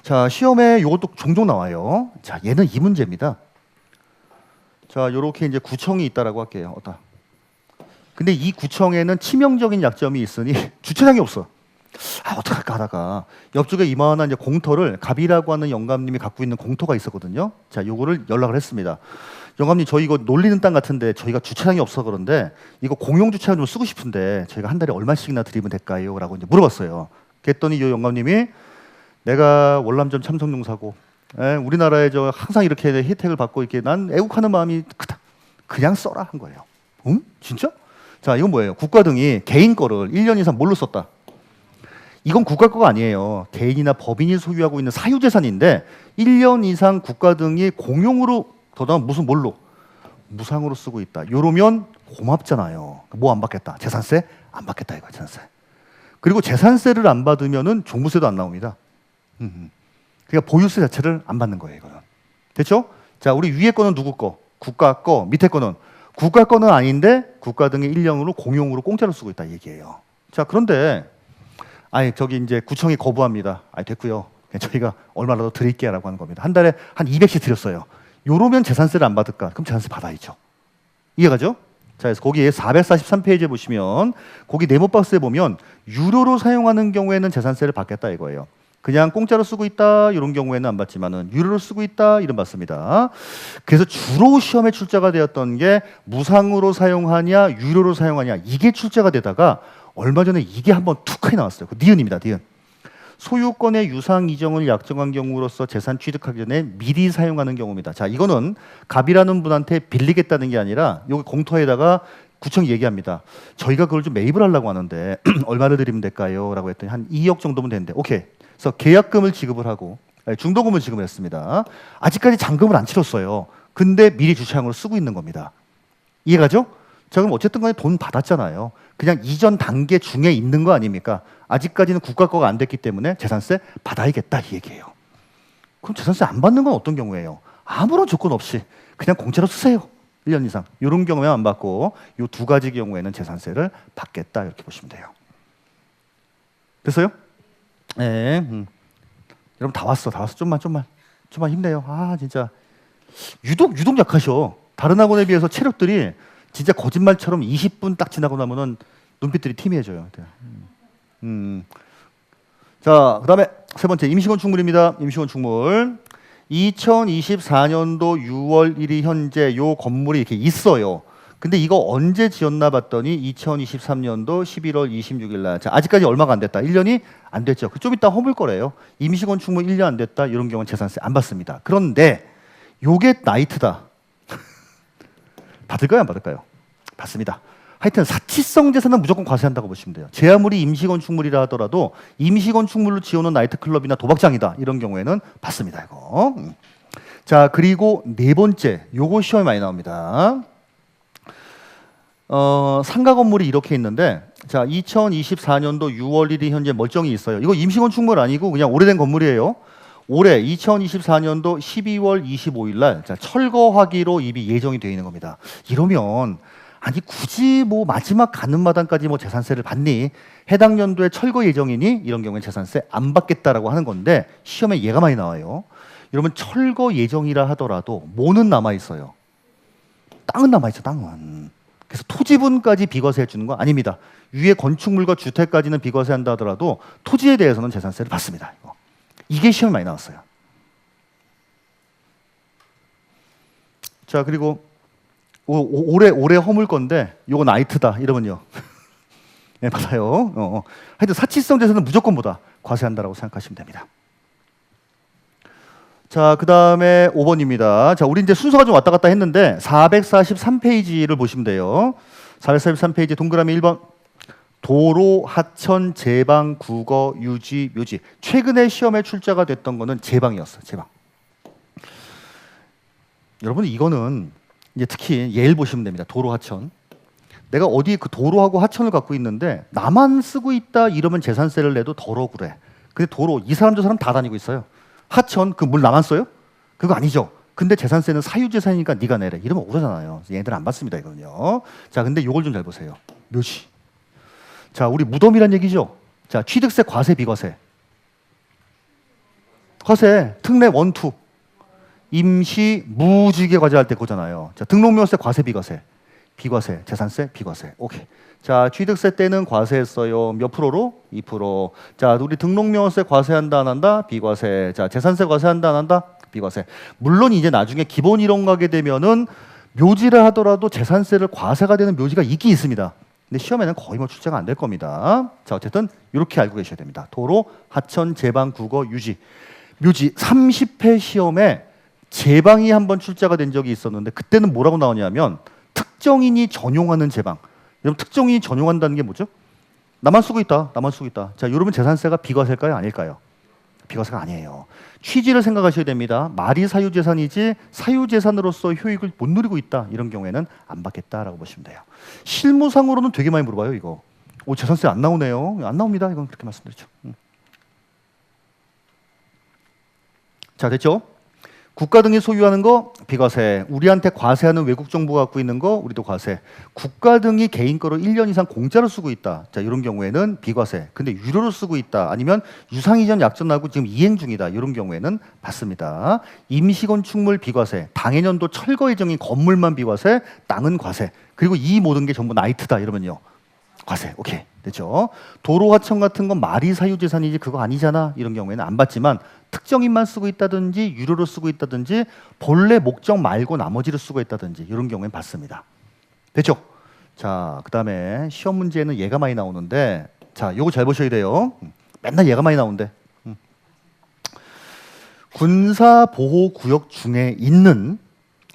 자, 시험에 이것도 종종 나와요. 자, 얘는 이 문제입니다. 자, 요렇게 이제 구청이 있다라고 할게요. 근데 이 구청에는 치명적인 약점이 있으니 주차장이 없어. 어떡할까 하다가 옆쪽에 이만한 이제 공터를 갑이라고 하는 영감님이 갖고 있는 공터가 있었거든요. 자, 요거를 연락을 했습니다. 영감님, 저희 이거 놀리는 땅 같은데 저희가 주차장이 없어 그런데 이거 공용 주차장 좀 쓰고 싶은데 저희가 한 달에 얼마씩이나 드리면 될까요? 라고 이제 물어봤어요. 그랬더니 요 영감님이 내가 월남전 참석용사고 우리나라에 저 항상 이렇게 혜택을 받고 이렇게 난 애국하는 마음이 크다. 그냥 써라 한 거예요. 응? 진짜? 자, 이건 뭐예요? 국가 등이 개인 거를 1년 이상 뭘로 썼다? 이건 국가 거가 아니에요. 개인이나 법인이 소유하고 있는 사유재산인데 1년 이상 국가 등이 공용으로 더다음 무슨 뭘로? 무상으로 쓰고 있다. 이러면 고맙잖아요. 뭐 안 받겠다? 재산세? 안 받겠다 이거 재산세. 그리고 재산세를 안 받으면은 종부세도 안 나옵니다. 그러니까 보유세 자체를 안 받는 거예요. 이거는. 됐죠? 자, 우리 위에 거는 누구 거? 국가 거. 밑에 거는 국가 거는 아닌데 국가 등이 1년으로 공용으로 공짜로 쓰고 있다 이 얘기예요. 자, 그런데 저기 이제 구청이 거부합니다. 됐고요. 저희가 얼마라도 드릴게요라고 하는 겁니다. 한 달에 한 200씩 드렸어요. 요러면 재산세를 안 받을까? 그럼 재산세 받아야죠. 이해가죠? 자, 그래서 거기에 443페이지에 보시면 거기 네모박스에 보면 유료로 사용하는 경우에는 재산세를 받겠다 이거예요. 그냥 공짜로 쓰고 있다 이런 경우에는 안 받지만은 유료로 쓰고 있다 이런 받습니다. 그래서 주로 시험에 출제가 되었던 게 무상으로 사용하냐 유료로 사용하냐 이게 출제가 되다가 얼마 전에 이게 한번 툭하게 나왔어요. 그 니은입니다. 니은. 소유권의 유상 이정을 약정한 경우로서 재산 취득하기 전에 미리 사용하는 경우입니다. 자, 이거는 갑이라는 분한테 빌리겠다는 게 아니라 여기 공터에다가 구청이 얘기합니다. 저희가 그걸 좀 매입을 하려고 하는데 얼마를 드리면 될까요? 라고 했더니 한 2억 정도면 되는데 오케이. 그래서 계약금을 지급을 하고 중도금을 지급을 했습니다. 아직까지 잔금을 안 치렀어요. 근데 미리 주차장으로 쓰고 있는 겁니다. 이해가죠? 자, 그럼 어쨌든 간에 돈 받았잖아요. 그냥 이전 단계 중에 있는 거 아닙니까? 아직까지는 국가 거가 안 됐기 때문에 재산세 받아야겠다 이 얘기예요. 그럼 재산세 안 받는 건 어떤 경우예요? 아무런 조건 없이 그냥 공짜로 쓰세요. 1년 이상. 이런 경우에 안 받고 이 두 가지 경우에는 재산세를 받겠다 이렇게 보시면 돼요. 됐어요? 네. 여러분 다 왔어. 좀만 힘내요. 진짜 유독 약하셔. 다른 학원에 비해서 체력들이 진짜 거짓말처럼 20분 딱 지나고 나면은 눈빛들이 희미해져요. 자, 그다음에 세 번째 임시건 축물입니다. 임시건 축물. 2024년도 6월 1일 현재 요 건물이 이렇게 있어요. 근데 이거 언제 지었나 봤더니 2023년도 11월 26일 날. 자, 아직까지 얼마가 안 됐다. 1년이 안 됐죠. 좀 이따 허물 거래요. 임시건 축물 1년 안 됐다. 이런 경우는 재산세 안 받습니다. 그런데 요게 나이트다. 받을까요? 안 받을까요? 받습니다. 하여튼 사치성 재산은 무조건 과세한다고 보시면 돼요. 제 아무리 임시건축물이라 하더라도 임시건축물로 지어놓은 나이트클럽이나 도박장이다 이런 경우에는 받습니다. 이거. 자, 그리고 네 번째 요거 시험에 많이 나옵니다. 상가 건물이 이렇게 있는데 자, 2024년도 6월 1일 현재 멀쩡히 있어요. 이거 임시건축물 아니고 그냥 오래된 건물이에요. 올해 2024년도 12월 25일 날 철거하기로 이미 예정이 되어 있는 겁니다. 이러면 굳이 뭐 마지막 가는 마당까지 뭐 재산세를 받니? 해당 연도에 철거 예정이니? 이런 경우에 재산세 안 받겠다라고 하는 건데 시험에 얘가 많이 나와요. 여러분 철거 예정이라 하더라도 뭐는 남아 있어요? 땅은 남아 있어. 땅은. 그래서 토지분까지 비과세 해주는 거 아닙니다. 위에 건축물과 주택까지는 비과세한다 하더라도 토지에 대해서는 재산세를 받습니다. 이게 시험에 많이 나왔어요. 자, 그리고 올해 허물 건데 요거 나이트다 이러면요. 네, 받아요. 하여튼 사치성 재산은 무조건 뭐다? 과세한다라고 생각하시면 됩니다. 자, 그 다음에 5번입니다. 자, 우리 이제 순서가 좀 왔다 갔다 했는데 443페이지를 보시면 돼요. 443페이지 동그라미 1번. 도로, 하천, 제방, 국어, 유지, 묘지. 최근에 시험에 출제가 됐던 거는 제방이었어요. 제방. 여러분 이거는 이제 특히 예를 보시면 됩니다. 도로, 하천. 내가 어디 그 도로하고 하천을 갖고 있는데 나만 쓰고 있다 이러면 재산세를 내도 덜 억울해. 근데 도로 이 사람 저 사람 다 다니고 있어요. 하천 그 물 나만 써요? 그거 아니죠. 근데 재산세는 사유재산이니까 네가 내래. 이러면 억울하잖아요. 얘들 안 받습니다 이거는요. 자, 근데 요걸 좀 잘 보세요. 묘지. 자, 우리 무덤이란 얘기죠. 자, 취득세, 과세, 비과세. 과세, 특례 1, 2. 임시 무지개 과세할 때 그거잖아요. 자, 등록명세, 과세, 비과세. 비과세, 재산세, 비과세. 오케이. 자, 취득세 때는 과세했어요. 몇 프로로? 2%. 자, 우리 등록명세 과세한다 안 한다? 비과세. 자, 재산세 과세한다 안 한다? 비과세. 물론 이제 나중에 기본 이론 가게 되면은 묘지를 하더라도 재산세를 과세가 되는 묘지가 있긴 있습니다. 근데 시험에는 거의 뭐 출제가 안 될 겁니다. 자, 어쨌든 이렇게 알고 계셔야 됩니다. 도로, 하천, 제방, 국어, 유지. 묘지 30회 시험에 제방이 한번 출제가 된 적이 있었는데 그때는 뭐라고 나오냐면 특정인이 전용하는 제방. 여러분 특정인이 전용한다는 게 뭐죠? 나만 쓰고 있다. 나만 쓰고 있다. 자, 여러분 재산세가 비과세일까요? 아닐까요? 비과세가 아니에요. 취지를 생각하셔야 됩니다. 말이 사유재산이지 사유재산으로서 효익을 못 누리고 있다. 이런 경우에는 안 받겠다라고 보시면 돼요. 실무상으로는 되게 많이 물어봐요. 이거. 재산세 안 나오네요. 안 나옵니다. 이건 그렇게 말씀드리죠. 자, 됐죠? 국가 등이 소유하는 거 비과세. 우리한테 과세하는 외국 정부가 갖고 있는 거 우리도 과세. 국가 등이 개인 거로 1년 이상 공짜로 쓰고 있다. 자, 이런 경우에는 비과세. 근데 유료로 쓰고 있다. 아니면 유상이전 약정하고 지금 이행 중이다. 이런 경우에는 받습니다. 임시건축물 비과세. 당해년도 철거 예정인 건물만 비과세, 땅은 과세. 그리고 이 모든 게 전부 나이트다. 이러면요. 과세. 오케이. 됐죠? 도로, 하천 같은 건 말이 사유재산이지 그거 아니잖아. 이런 경우에는 안 받지만 특정인만 쓰고 있다든지 유료로 쓰고 있다든지 본래 목적 말고 나머지를 쓰고 있다든지 이런 경우에는 받습니다. 됐죠? 자, 그 다음에 시험 문제에는 얘가 많이 나오는데 자, 요거 잘 보셔야 돼요. 맨날 얘가 많이 나오는데 군사보호구역 중에 있는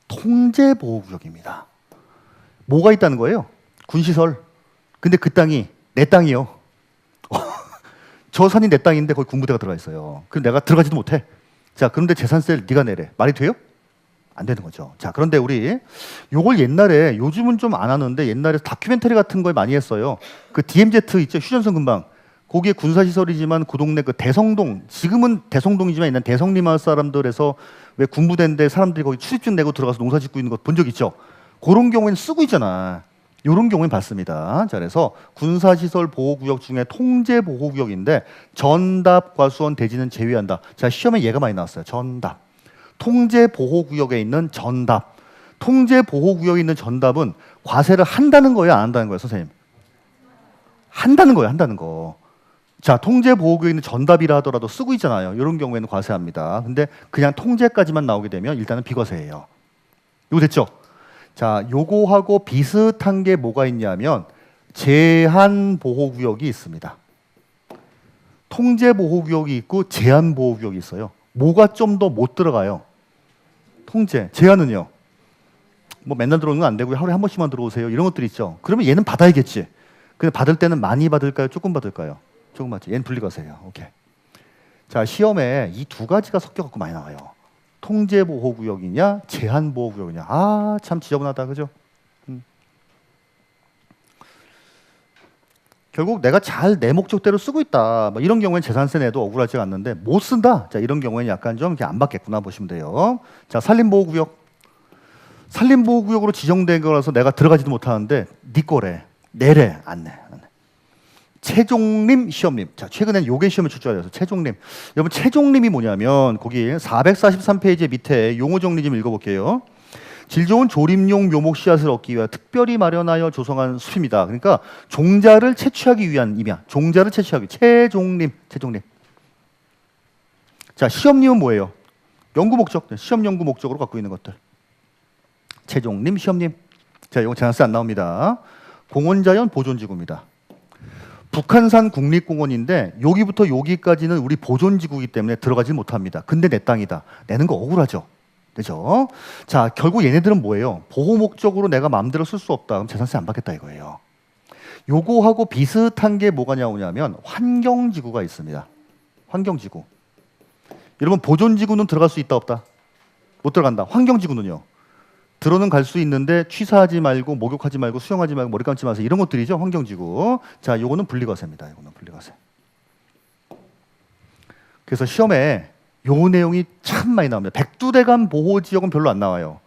통제보호구역입니다. 뭐가 있다는 거예요? 군시설. 근데 그 땅이 내 땅이요. 저 산이 내 땅인데 거기 군부대가 들어가 있어요. 그럼 내가 들어가지도 못해. 자, 그런데 재산세를 네가 내래. 말이 돼요? 안 되는 거죠. 자, 그런데 우리 요걸 옛날에 요즘은 좀 안 하는데 옛날에 다큐멘터리 같은 걸 많이 했어요. 그 DMZ 있죠? 휴전선 근방. 거기에 군사시설이지만 그 동네 그 대성동, 지금은 대성동이지만 옛날 대성리마을 사람들에서 왜 군부대인데 사람들이 거기 출입증 내고 들어가서 농사 짓고 있는 거 본 적 있죠? 그런 경우에는 쓰고 있잖아. 이런 경우는 받습니다. 자, 그래서 군사시설 보호구역 중에 통제보호구역인데 전답, 과수원, 대지는 제외한다. 자, 시험에 얘가 많이 나왔어요. 전답. 통제보호구역에 있는 전답. 통제보호구역에 있는 전답은 과세를 한다는 거예요? 안 한다는 거예요? 선생님? 한다는 거예요. 한다는 거. 자, 통제보호구역에 있는 전답이라 하더라도 쓰고 있잖아요. 이런 경우에는 과세합니다. 근데 그냥 통제까지만 나오게 되면 일단은 비과세예요. 이거 됐죠? 자, 요거하고 비슷한 게 뭐가 있냐면 제한보호구역이 있습니다. 통제보호구역이 있고 제한보호구역이 있어요. 뭐가 좀 더 못 들어가요? 통제. 제한은요? 뭐 맨날 들어오는 건 안 되고요. 하루에 한 번씩만 들어오세요. 이런 것들 있죠. 그러면 얘는 받아야겠지. 근데 받을 때는 많이 받을까요? 조금 받을까요? 조금 받죠. 얘는 분리과세예요. 오케이. 자, 시험에 이 두 가지가 섞여갖고 많이 나와요. 통제보호구역이냐 제한보호구역이냐. 아, 참 지저분하다. 그죠? 결국 내가 잘 내 목적대로 쓰고 있다. 뭐 이런 경우에는 재산세 내도 억울하지 않는데 못 쓴다. 자, 이런 경우에는 약간 좀 이렇게 안 받겠구나 보시면 돼요. 자, 산림보호구역. 산림보호구역으로 지정된 거라서 내가 들어가지도 못하는데 네 거래. 내래. 안 내. 최종림 시험님. 자, 최근엔 요게 시험에 출제돼서 최종림. 여러분 최종림이 뭐냐면 거기 443페이지 밑에 용어 정리 좀 읽어볼게요. 질 좋은 조림용 묘목 씨앗을 얻기 위해 특별히 마련하여 조성한 숲입니다. 그러니까 종자를 채취하기 위한 임야. 종자를 채취하기. 채종림. 자, 시험림은 뭐예요? 연구 목적. 시험 연구 목적으로 갖고 있는 것들. 채종림, 시험림. 자, 이거 제한세 안 나옵니다. 공원자연 보존지구입니다. 북한산 국립공원인데 여기부터 여기까지는 우리 보존지구이기 때문에 들어가지 못합니다. 근데 내 땅이다. 내는 거 억울하죠. 그죠? 자, 결국 얘네들은 뭐예요? 보호 목적으로 내가 마음대로 쓸 수 없다. 그럼 재산세 안 받겠다 이거예요. 요거하고 비슷한 게 뭐가 나오냐면 환경지구가 있습니다. 환경지구. 여러분 보존지구는 들어갈 수 있다 없다? 못 들어간다. 환경지구는요? 들어는 갈 수 있는데 취사하지 말고 목욕하지 말고 수영하지 말고 머리 감지 마세요. 이런 것들이죠. 환경지구. 자, 요거는 분리과세입니다. 요거는 분리과세. 그래서 시험에 요 내용이 참 많이 나옵니다. 백두대간 보호지역은 별로 안 나와요.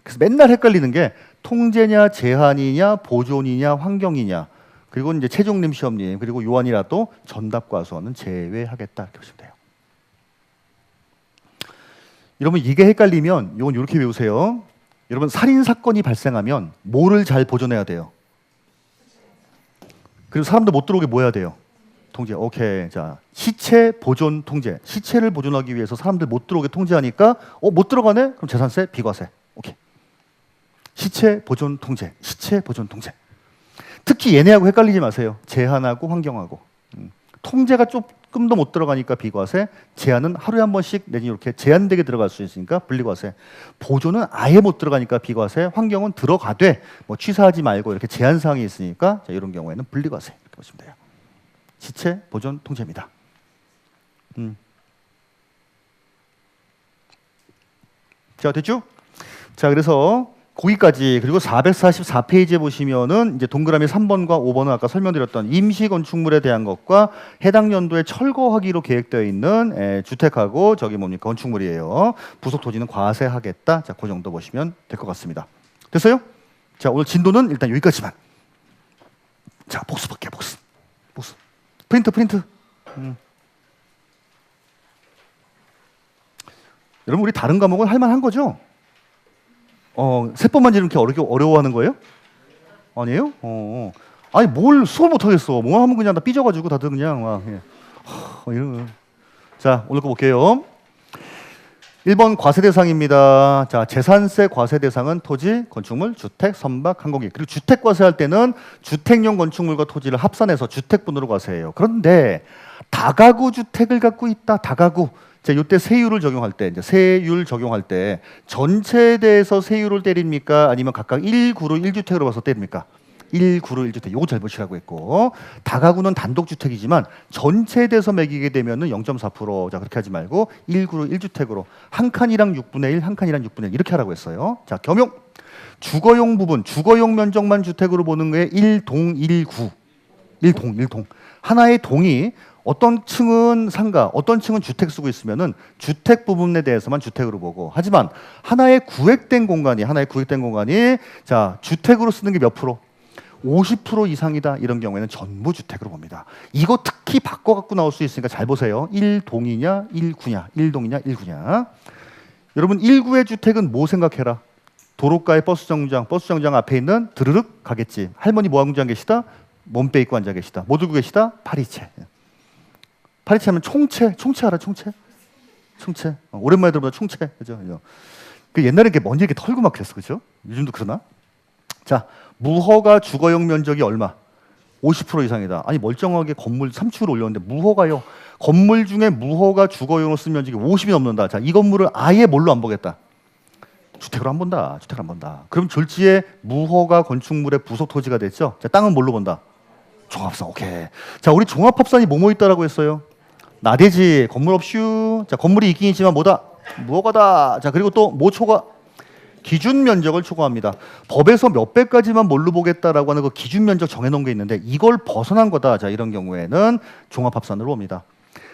그래서 맨날 헷갈리는 게 통제냐, 제한이냐, 보존이냐, 환경이냐. 그리고 이제 최종님 시험님 그리고 요한이라도 전답과서는 제외하겠다 이렇게 보시면 돼요. 여러분 이게 헷갈리면 이건 이렇게 외우세요. 여러분 살인 사건이 발생하면 뭐를 잘 보존해야 돼요? 그리고 사람들 못 들어오게 뭐 해야 돼요? 통제. 오케이. 자, 시체 보존 통제. 시체를 보존하기 위해서 사람들 못 들어오게 통제하니까 못 들어가네? 그럼 재산세, 비과세. 오케이. 시체 보존 통제. 시체 보존 통제. 특히 얘네하고 헷갈리지 마세요. 제한하고 환경하고. 통제가 조금 더 못 들어가니까 비과세, 제한은 하루에 한 번씩 내지 이렇게 제한되게 들어갈 수 있으니까 분리과세, 보존은 아예 못 들어가니까 비과세, 환경은 들어가되 뭐 취사하지 말고 이렇게 제한 사항이 있으니까 자, 이런 경우에는 분리과세 이렇게 보시면 돼요. 시체 보존 통제입니다. 자, 됐죠? 자, 그래서 거기까지. 그리고 444페이지에 보시면은 이제 동그라미 3번과 5번은 아까 설명드렸던 임시 건축물에 대한 것과 해당 연도에 철거하기로 계획되어 있는 주택하고 저기 뭡니까 건축물이에요. 부속 토지는 과세하겠다. 자, 그 정도 보시면 될 것 같습니다. 됐어요? 자, 오늘 진도는 일단 여기까지만. 자, 복수 볼게요. 복수. 프린트. 여러분 우리 다른 과목은 할 만한 거죠? 세법만 이렇게 어려워하는 거예요? 아니에요? 아니 뭘 수업 못 하겠어. 뭐 하면 그냥 다 삐져가지고 다들 그냥 막. 이런. 자, 오늘 거 볼게요. 1번 과세 대상입니다. 자, 재산세 과세 대상은 토지, 건축물, 주택, 선박, 항공기. 그리고 주택 과세할 때는 주택용 건축물과 토지를 합산해서 주택분으로 과세해요. 그런데 다가구 주택을 갖고 있다. 다가구. 자, 이때 세율을 적용할 때, 이제 세율 적용할 때 전체에 대해서 세율을 때립니까? 아니면 각각 1구로 1주택으로 봐서 때립니까? 1구로 1주택. 요거 잘 보시라고 했고, 다가구는 단독주택이지만 전체에 대해서 매기게 되면은 0.4%. 자, 그렇게 하지 말고 1구로 1주택으로 한 칸이랑 6분의 1, 한 칸이랑 6분의 1 이렇게 하라고 했어요. 자, 겸용. 주거용 부분, 주거용 면적만 주택으로 보는 거에 1동 1구. 1동. 하나의 동이 어떤 층은 상가, 어떤 층은 주택 쓰고 있으면은 주택 부분에 대해서만 주택으로 보고, 하지만 하나의 구획된 공간이 자, 주택으로 쓰는 게 몇 프로? 50% 이상이다. 이런 경우에는 전부 주택으로 봅니다. 이거 특히 바꿔 갖고 나올 수 있으니까 잘 보세요. 1동이냐, 1구냐, 1동이냐, 1구냐. 여러분 1구의 주택은 뭐 생각해라? 도로가의 버스 정류장 앞에 있는 드르륵 가겠지. 할머니 모아궁장 계시다. 몸 빼입고 앉아 계시다. 뭐 들고 계시다? 파리채. 파리채하면 총채 알아? 총채. 오랜만에 들어보다 총채. 그죠? 그 옛날에 이렇게 먼지 이렇게 털고 막 그랬어. 그죠? 요즘도 그러나? 자, 무허가 주거용 면적이 얼마? 50% 이상이다. 아니 멀쩡하게 건물 3층으로 올렸는데 무허가요. 건물 중에 무허가 주거용으로 쓴 면적이 50이 넘는다. 자, 이 건물을 아예 뭘로 안 보겠다? 주택으로 안 본다. 그럼 졸지에 무허가 건축물의 부속 토지가 됐죠? 자, 땅은 뭘로 본다? 종합산. 오케이. 자, 우리 종합합산이 뭐뭐 있다라고 했어요? 나대지. 건물 없슈. 자, 건물이 있긴 있지만 뭐다? 무허가다. 자, 그리고 또 뭐 초과? 기준 면적을 초과합니다. 법에서 몇 배까지만 뭘로 보겠다라고 하는 그 기준 면적 정해놓은 게 있는데 이걸 벗어난 거다. 자, 이런 경우에는 종합합산으로 봅니다.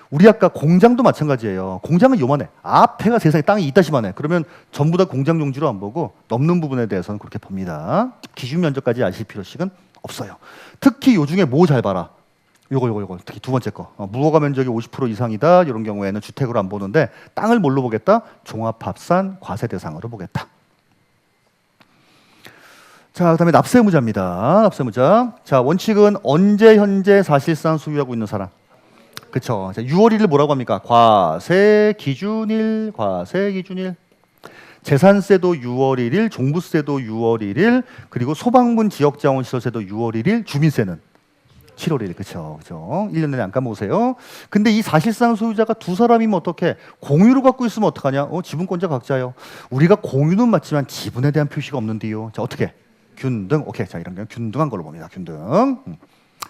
우리 아까 공장도 마찬가지예요. 공장은 요만해. 앞에가 세상에 땅이 이따시만해. 그러면 전부 다 공장 용지로 안 보고 넘는 부분에 대해서는 그렇게 봅니다. 기준 면적까지 아실 필요식은 없어요. 특히 요 중에 뭐 잘 봐라. 요거 특히 두 번째 거. 무허가 면적이 50% 이상이다. 이런 경우에는 주택으로 안 보는데 땅을 뭘로 보겠다? 종합합산 과세 대상으로 보겠다. 자, 그다음에 납세의무자입니다. 납세의무자. 자, 원칙은 언제 현재 사실상 소유하고 있는 사람. 그쵸. 자, 6월 1일 뭐라고 합니까? 과세 기준일, 과세 기준일. 재산세도 6월 1일, 종부세도 6월 1일, 그리고 소방문 지역자원시설세도 6월 1일, 주민세는 7월 1일. 그쵸. 그쵸. 1년 내내 안 까먹으세요. 근데 이 사실상 소유자가 두 사람이면 어떻게? 공유로 갖고 있으면 어떡하냐? 지분권자 각자요. 우리가 공유는 맞지만 지분에 대한 표시가 없는데요. 자, 어떻게? 균등. 오케이. 자, 이런 게 균등한 걸로 봅니다. 균등.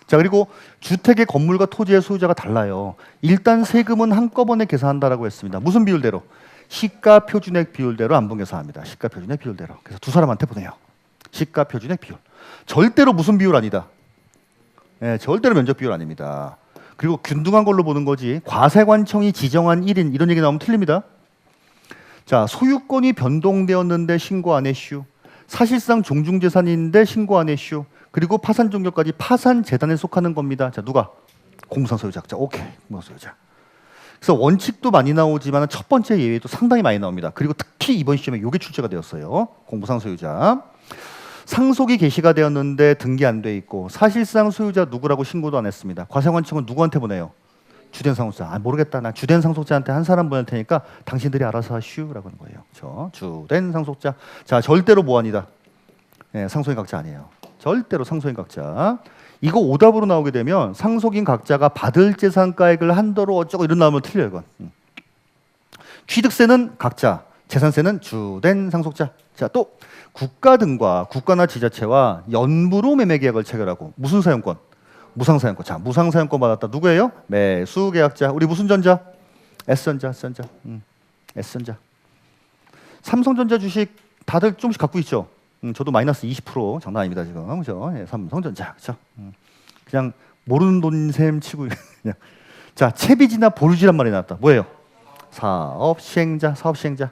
자, 그리고 주택의 건물과 토지의 소유자가 달라요. 일단 세금은 한꺼번에 계산한다라고 했습니다. 무슨 비율대로? 시가 표준액 비율대로 안분 계산합니다. 시가 표준액 비율대로. 그래서 두 사람한테 보내요. 시가 표준액 비율. 절대로 무슨 비율 아니다. 네, 절대로 면적 비율 아닙니다. 그리고 균등한 걸로 보는 거지. 과세관청이 지정한 1인 이런 얘기 나오면 틀립니다. 자, 소유권이 변동되었는데 신고 안 했슈. 사실상 종중재산인데 신고 안 했슈. 그리고 파산 종료까지 파산 재단에 속하는 겁니다. 자, 누가? 공무상 소유자. 자, 오케이. 공무상 소유자. 그래서 원칙도 많이 나오지만 첫 번째 예외도 상당히 많이 나옵니다. 그리고 특히 이번 시험에 이게 출제가 되었어요. 공무상 소유자. 상속이 개시가 되었는데 등기 안 돼 있고 사실상 소유자 누구라고 신고도 안 했습니다. 과세관청은 누구한테 보내요? 주된 상속자. 모르겠다. 나 주된 상속자한테 한 사람 보낼 테니까 당신들이 알아서 하슈라고 하는 거예요. 그렇죠? 주된 상속자. 자, 절대로 무한이다. 네, 상속인 각자 아니에요. 절대로 상속인 각자. 이거 오답으로 나오게 되면 상속인 각자가 받을 재산가액을 한도로 어쩌고 이런 나오면 틀려요. 이건. 취득세는 각자, 재산세는 주된 상속자. 자, 또 국가 등과 국가나 지자체와 연부로 매매계약을 체결하고 무슨 사용권? 무상사용권. 자, 무상사용권 받았다. 누구예요? 매수계약자. 우리 무슨 전자? S전자. S전자. S전자. 삼성전자 주식 다들 조금씩 갖고 있죠? 저도 마이너스 20% 장난 아닙니다 지금. 그죠? 예, 삼성전자. 그죠? 그냥 모르는 돈셈 치고 그냥. 자, 채비지나 보류지란 말이 나왔다. 뭐예요? 사업시행자. 사업시행자.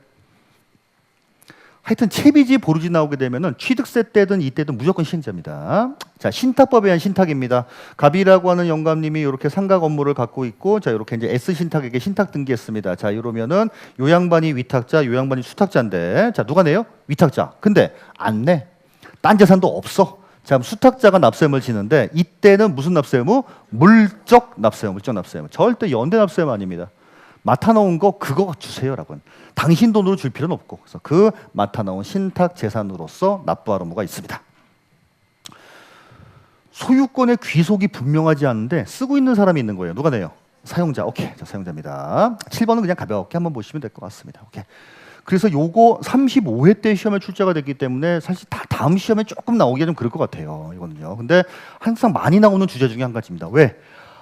하여튼 채비지 보류지 나오게 되면은 취득세 때든 이때든 무조건 시행자입니다. 자, 신탁법에 의한 신탁입니다. 갑이라고 하는 영감님이 이렇게 상가 건물을 갖고 있고, 자, 이렇게 이제 S 신탁에게 신탁 등기했습니다. 자, 이러면은 요 양반이 위탁자, 요 양반이 수탁자인데, 자, 누가 내요? 위탁자. 근데 안 내. 딴 재산도 없어. 자, 수탁자가 납세의무를 지는데 이때는 무슨 납세의무? 물적 납세의무, 물적 납세의무. 절대 연대 납세의무 아닙니다. 맡아놓은 거 그거 주세요, 여러분. 당신 돈으로 줄 필요는 없고, 그래서 그 맡아놓은 신탁 재산으로서 납부할 의무가 있습니다. 소유권의 귀속이 분명하지 않은데 쓰고 있는 사람이 있는 거예요. 누가 내요? 사용자. 오케이, 자, 사용자입니다. 7번은 그냥 가볍게 한번 보시면 될 것 같습니다. 오케이. 그래서 요거 35회 때 시험에 출제가 됐기 때문에 사실 다 다음 시험에 조금 나오기가 좀 그럴 것 같아요. 이거는요. 근데 항상 많이 나오는 주제 중에 한 가지입니다. 왜?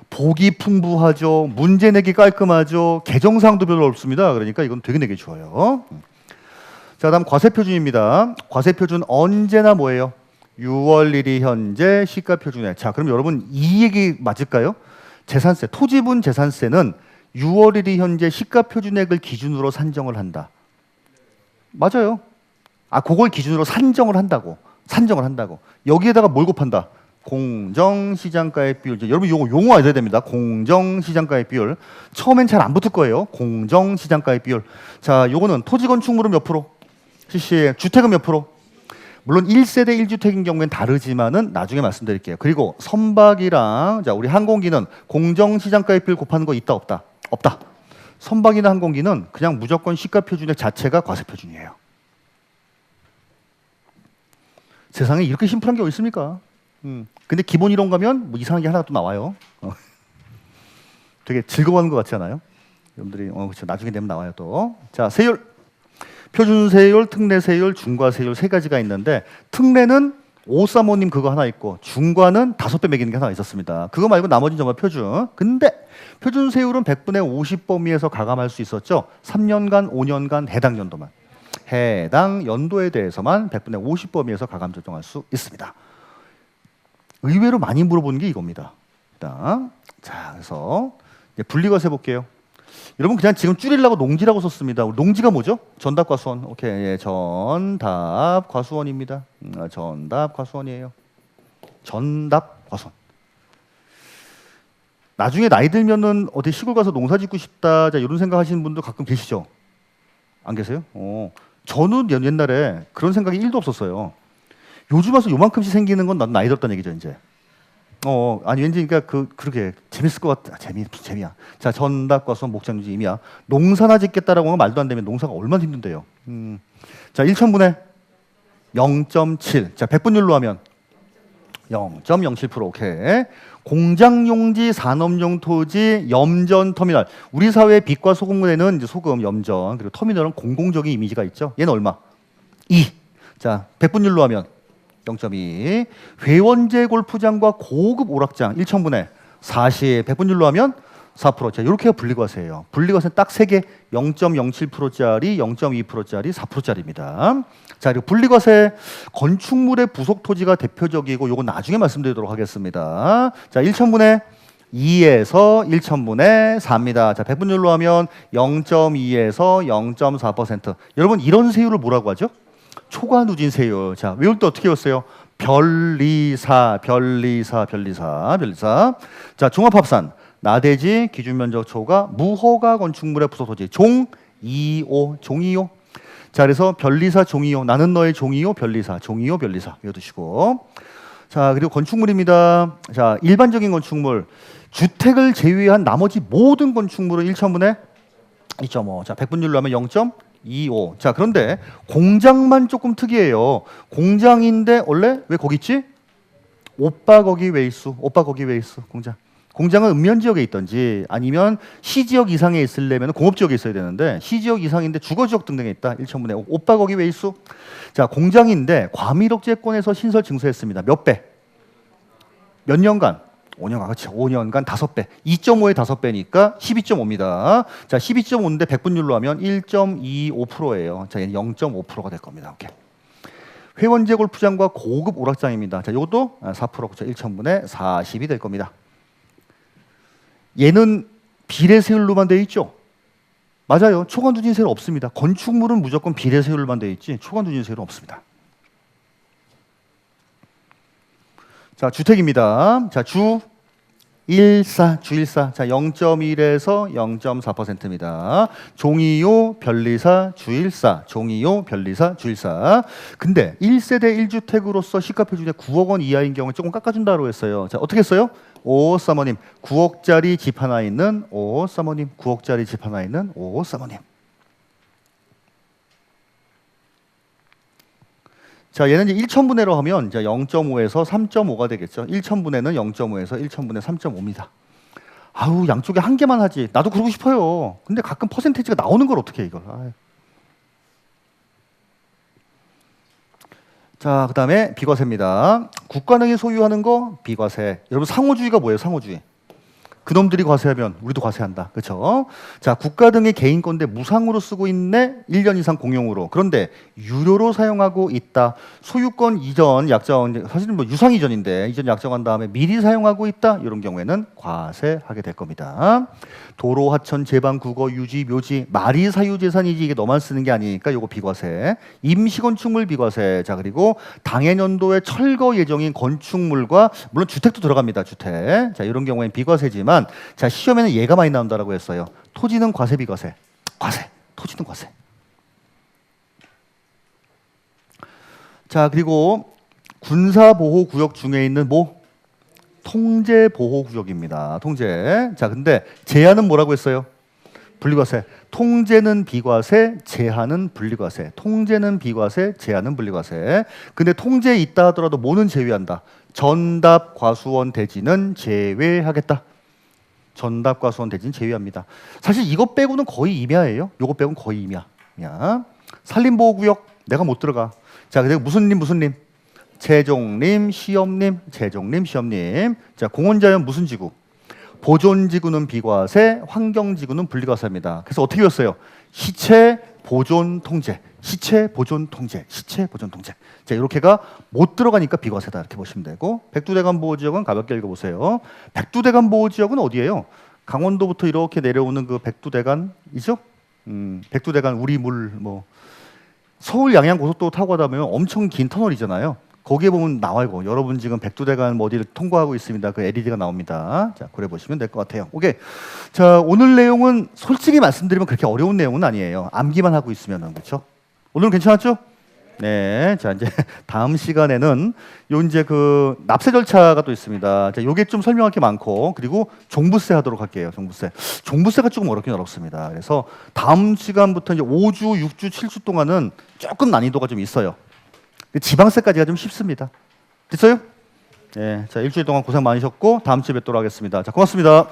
보기 풍부하죠. 문제 내기 깔끔하죠. 개정사항도 별로 없습니다. 그러니까 이건 되게 내기 좋아요. 자, 다음 과세표준입니다. 과세표준 언제나 뭐예요? 6월 1일 현재 시가표준에. 자, 그럼 여러분 이 얘기 맞을까요? 재산세, 토지분 재산세는 6월 1일 현재 시가표준액을 기준으로 산정을 한다. 맞아요. 아, 그걸 기준으로 산정을 한다고. 산정을 한다고. 여기에다가 뭘 곱한다? 공정시장가액 비율. 여러분 요거 용어 알아야 됩니다. 공정시장가액 비율. 처음엔 잘 안 붙을 거예요. 공정시장가액 비율. 자, 요거는 토지건축물은 몇 프로? CC 주택은 몇 프로? 물론 1세대 1주택인 경우엔 다르지만은 나중에 말씀드릴게요. 그리고 선박이랑 자, 우리 항공기는 공정시장가액 비율 곱하는 거 있다 없다? 없다. 선박이나 항공기는 그냥 무조건 시가표준액 자체가 과세표준이에요. 세상에 이렇게 심플한 게 어디 있습니까? 근데 기본 이론 가면 뭐 이상한 게 하나 또 나와요. 되게 즐거워하는 것 같지 않아요? 여러분들이 그렇죠. 나중에 되면 나와요 또. 자, 세율. 표준세율, 특례세율, 중과세율 세 가지가 있는데 특례는 오사모님 그거 하나 있고 중과는 5배 매기는 게 하나 있었습니다. 그거 말고 나머지는 정말 표준. 근데 표준세율은 100분의 50 범위에서 가감할 수 있었죠. 3년간, 5년간 해당 연도만. 해당 연도에 대해서만 100분의 50 범위에서 가감 조정할 수 있습니다. 의외로 많이 물어보는 게 이겁니다. 일단 자, 그래서 이제 분리과세 볼게요. 여러분 그냥 지금 줄이려고 농지라고 썼습니다. 농지가 뭐죠? 전답과수원. 오케이, 예, 전답과수원입니다. 전답과수원이에요. 전답과수원. 나중에 나이 들면은 어디 시골 가서 농사 짓고 싶다, 자, 이런 생각하시는 분도 가끔 계시죠? 안 계세요? 저는 옛날에 그런 생각이 1도 없었어요. 요즘 와서 요만큼씩 생기는 건 난 나이 들었다는 얘기죠, 이제. 아니 왠지 그러니까 그러게 재밌을 것 같아. 재미야. 자, 전답과수원 목장유지 임야. 농사나 짓겠다라고 하면 말도 안 되면 농사가 얼마나 힘든데요. 자, 1,000분의 0.7. 자, 백분율로 하면 0.07%. 오케이. 공장용지, 산업용 토지, 염전, 터미널. 우리 사회의 빛과 소금에는 이제 소금, 염전, 그리고 터미널은 공공적인 이미지가 있죠. 얘는 얼마? 2. 자, 백분율로 하면 0.2. 회원제 골프장과 고급 오락장 1,000분의 40. 백분율로 하면 4%. 자, 이렇게가 분리과세예요. 분리과세는 딱 3개 0.07%짜리, 0.2%짜리, 4%짜리입니다. 자, 그리고 분리과세 건축물의 부속 토지가 대표적이고 요건 나중에 말씀드리도록 하겠습니다. 자, 1,000분의 2에서 1,000분의 4입니다. 자, 백분율로 하면 0.2에서 0.4%. 여러분 이런 세율을 뭐라고 하죠? 초과 누진 세율. 자, 외울 때 어떻게 외웠어요? 변리사. 자, 종합합산. 나대지, 기준면적 초과, 무허가 건축물의 부속토지. 종2호. 자, 그래서 변리사, 종2호. 나는 너의 종2호, 변리사. 종2호, 변리사. 외워두시고. 자, 그리고 건축물입니다. 자, 일반적인 건축물. 주택을 제외한 나머지 모든 건축물은 1,000분의 2.5. 자, 백분율로 하면 0.25. 자, 그런데 공장만 조금 특이해요. 공장인데 원래 왜 거기 있지? 오빠 거기 왜 있어? 공장. 공장은 읍면 지역에 있던지 아니면 시 지역 이상에 있으려면 공업 지역에 있어야 되는데 시 지역 이상인데 주거 지역 등등에 있다. 1,000분의 5. 오빠 거기 왜 있어? 자, 공장인데 과밀억제권에서 신설 증서했습니다. 몇 배? 몇 년간? 5년간, 그렇죠. 5년간 5배. 2.5의 5배니까 12.5입니다. 자, 12.5인데 백분율로 하면 1.25%예요. 자, 얘는 0.5%가 될 겁니다. 오케이. 회원제 골프장과 고급 오락장입니다. 자, 이것도 4%, 그렇죠. 1,000분의 40이 될 겁니다. 얘는 비례세율로만 되어 있죠? 맞아요. 초과누진세율 없습니다. 건축물은 무조건 비례세율로만 되어 있지 초과누진세율은 없습니다. 자, 주택입니다. 자, 주 1사. 자, 0.1에서 0.4%입니다. 종2호, 변리사, 주1사. 종2호, 변리사, 주1사. 근데 1세대 1주택으로서 시가 표준에 9억 원 이하인 경우에 조금 깎아준다고 했어요. 자, 어떻게 했어요? 오, 사모님. 9억짜리 집 하나 있는 오, 사모님. 9억짜리 집 하나 있는 오, 사모님. 자, 얘는 이제 1,000분의로 하면 이제 0.5에서 3.5가 되겠죠. 1,000분의는 0.5에서 1,000분의 3.5입니다. 아우, 양쪽에 한 개만 하지. 나도 그러고 싶어요. 근데 가끔 퍼센테이지가 나오는 걸 어떻게 해, 이걸. 아유. 자, 그 다음에 비과세입니다. 국가능이 소유하는 거 비과세. 여러분 상호주의가 뭐예요? 상호주의. 그놈들이 과세하면 우리도 과세한다. 그렇죠? 자, 국가 등의 개인 건데 무상으로 쓰고 있네. 1년 이상 공용으로. 그런데 유료로 사용하고 있다. 소유권 이전 약정, 사실은 뭐 유상 이전인데 이전 약정한 다음에 미리 사용하고 있다. 이런 경우에는 과세하게 될 겁니다. 도로, 하천, 제방, 국어, 유지, 묘지, 말이 사유재산이지 이게 너만 쓰는 게 아니니까 요거 비과세. 임시건축물 비과세. 자, 그리고 당해년도에 철거 예정인 건축물과 물론 주택도 들어갑니다. 주택. 자, 이런 경우에는 비과세지만 자, 시험에는 얘가 많이 나온다라고 했어요. 토지는 과세 비과세. 토지는 과세. 자, 그리고 군사보호구역 중에 있는 뭐 통제보호구역입니다. 통제. 자, 근데 제한은 뭐라고 했어요? 분리과세. 통제는 비과세, 제한은 분리과세. 통제는 비과세, 제한은 분리과세. 근데 통제에 있다 하더라도 뭐는 제외한다? 전답, 과수원, 대지는 제외하겠다. 전답, 과수원, 대지는 제외합니다. 사실 이것 빼고는 거의 임야예요. 요거 빼고는 거의 임야. 산림보호구역 내가 못 들어가. 자, 그리고 무슨 님? 최종림, 시험님, 시험님. 자, 공원자연 무슨 지구? 보존지구는 비과세, 환경지구는 분리과세입니다. 그래서 어떻게 했어요? 시체 보존 통제. 자, 이렇게가 못 들어가니까 비과세다 이렇게 보시면 되고, 백두대간 보호지역은 가볍게 읽어보세요. 백두대간 보호지역은 어디예요? 강원도부터 이렇게 내려오는 그 백두대간이죠? 백두대간 우리물 뭐 서울 양양 고속도로 타고 가다 보면 엄청 긴 터널이잖아요. 거기에 보면 나와요. 여러분 지금 백두대간 뭐 어디를 통과하고 있습니다. 그 LED가 나옵니다. 자, 그래 보시면 될 것 같아요. 오케이. 자, 오늘 내용은 솔직히 말씀드리면 그렇게 어려운 내용은 아니에요. 암기만 하고 있으면은. 그렇죠? 오늘은 괜찮았죠? 네, 자 이제 다음 시간에는 요 이제 그 납세 절차가 또 있습니다. 자, 요게 좀 설명할 게 많고 그리고 종부세 하도록 할게요. 종부세가 조금 어렵긴 어렵습니다. 그래서 다음 시간부터 이제 5주, 6주, 7주 동안은 조금 난이도가 좀 있어요. 지방세까지가 좀 쉽습니다. 됐어요? 네, 자 일주일 동안 고생 많으셨고 다음 주에 뵙도록 하겠습니다. 자, 고맙습니다.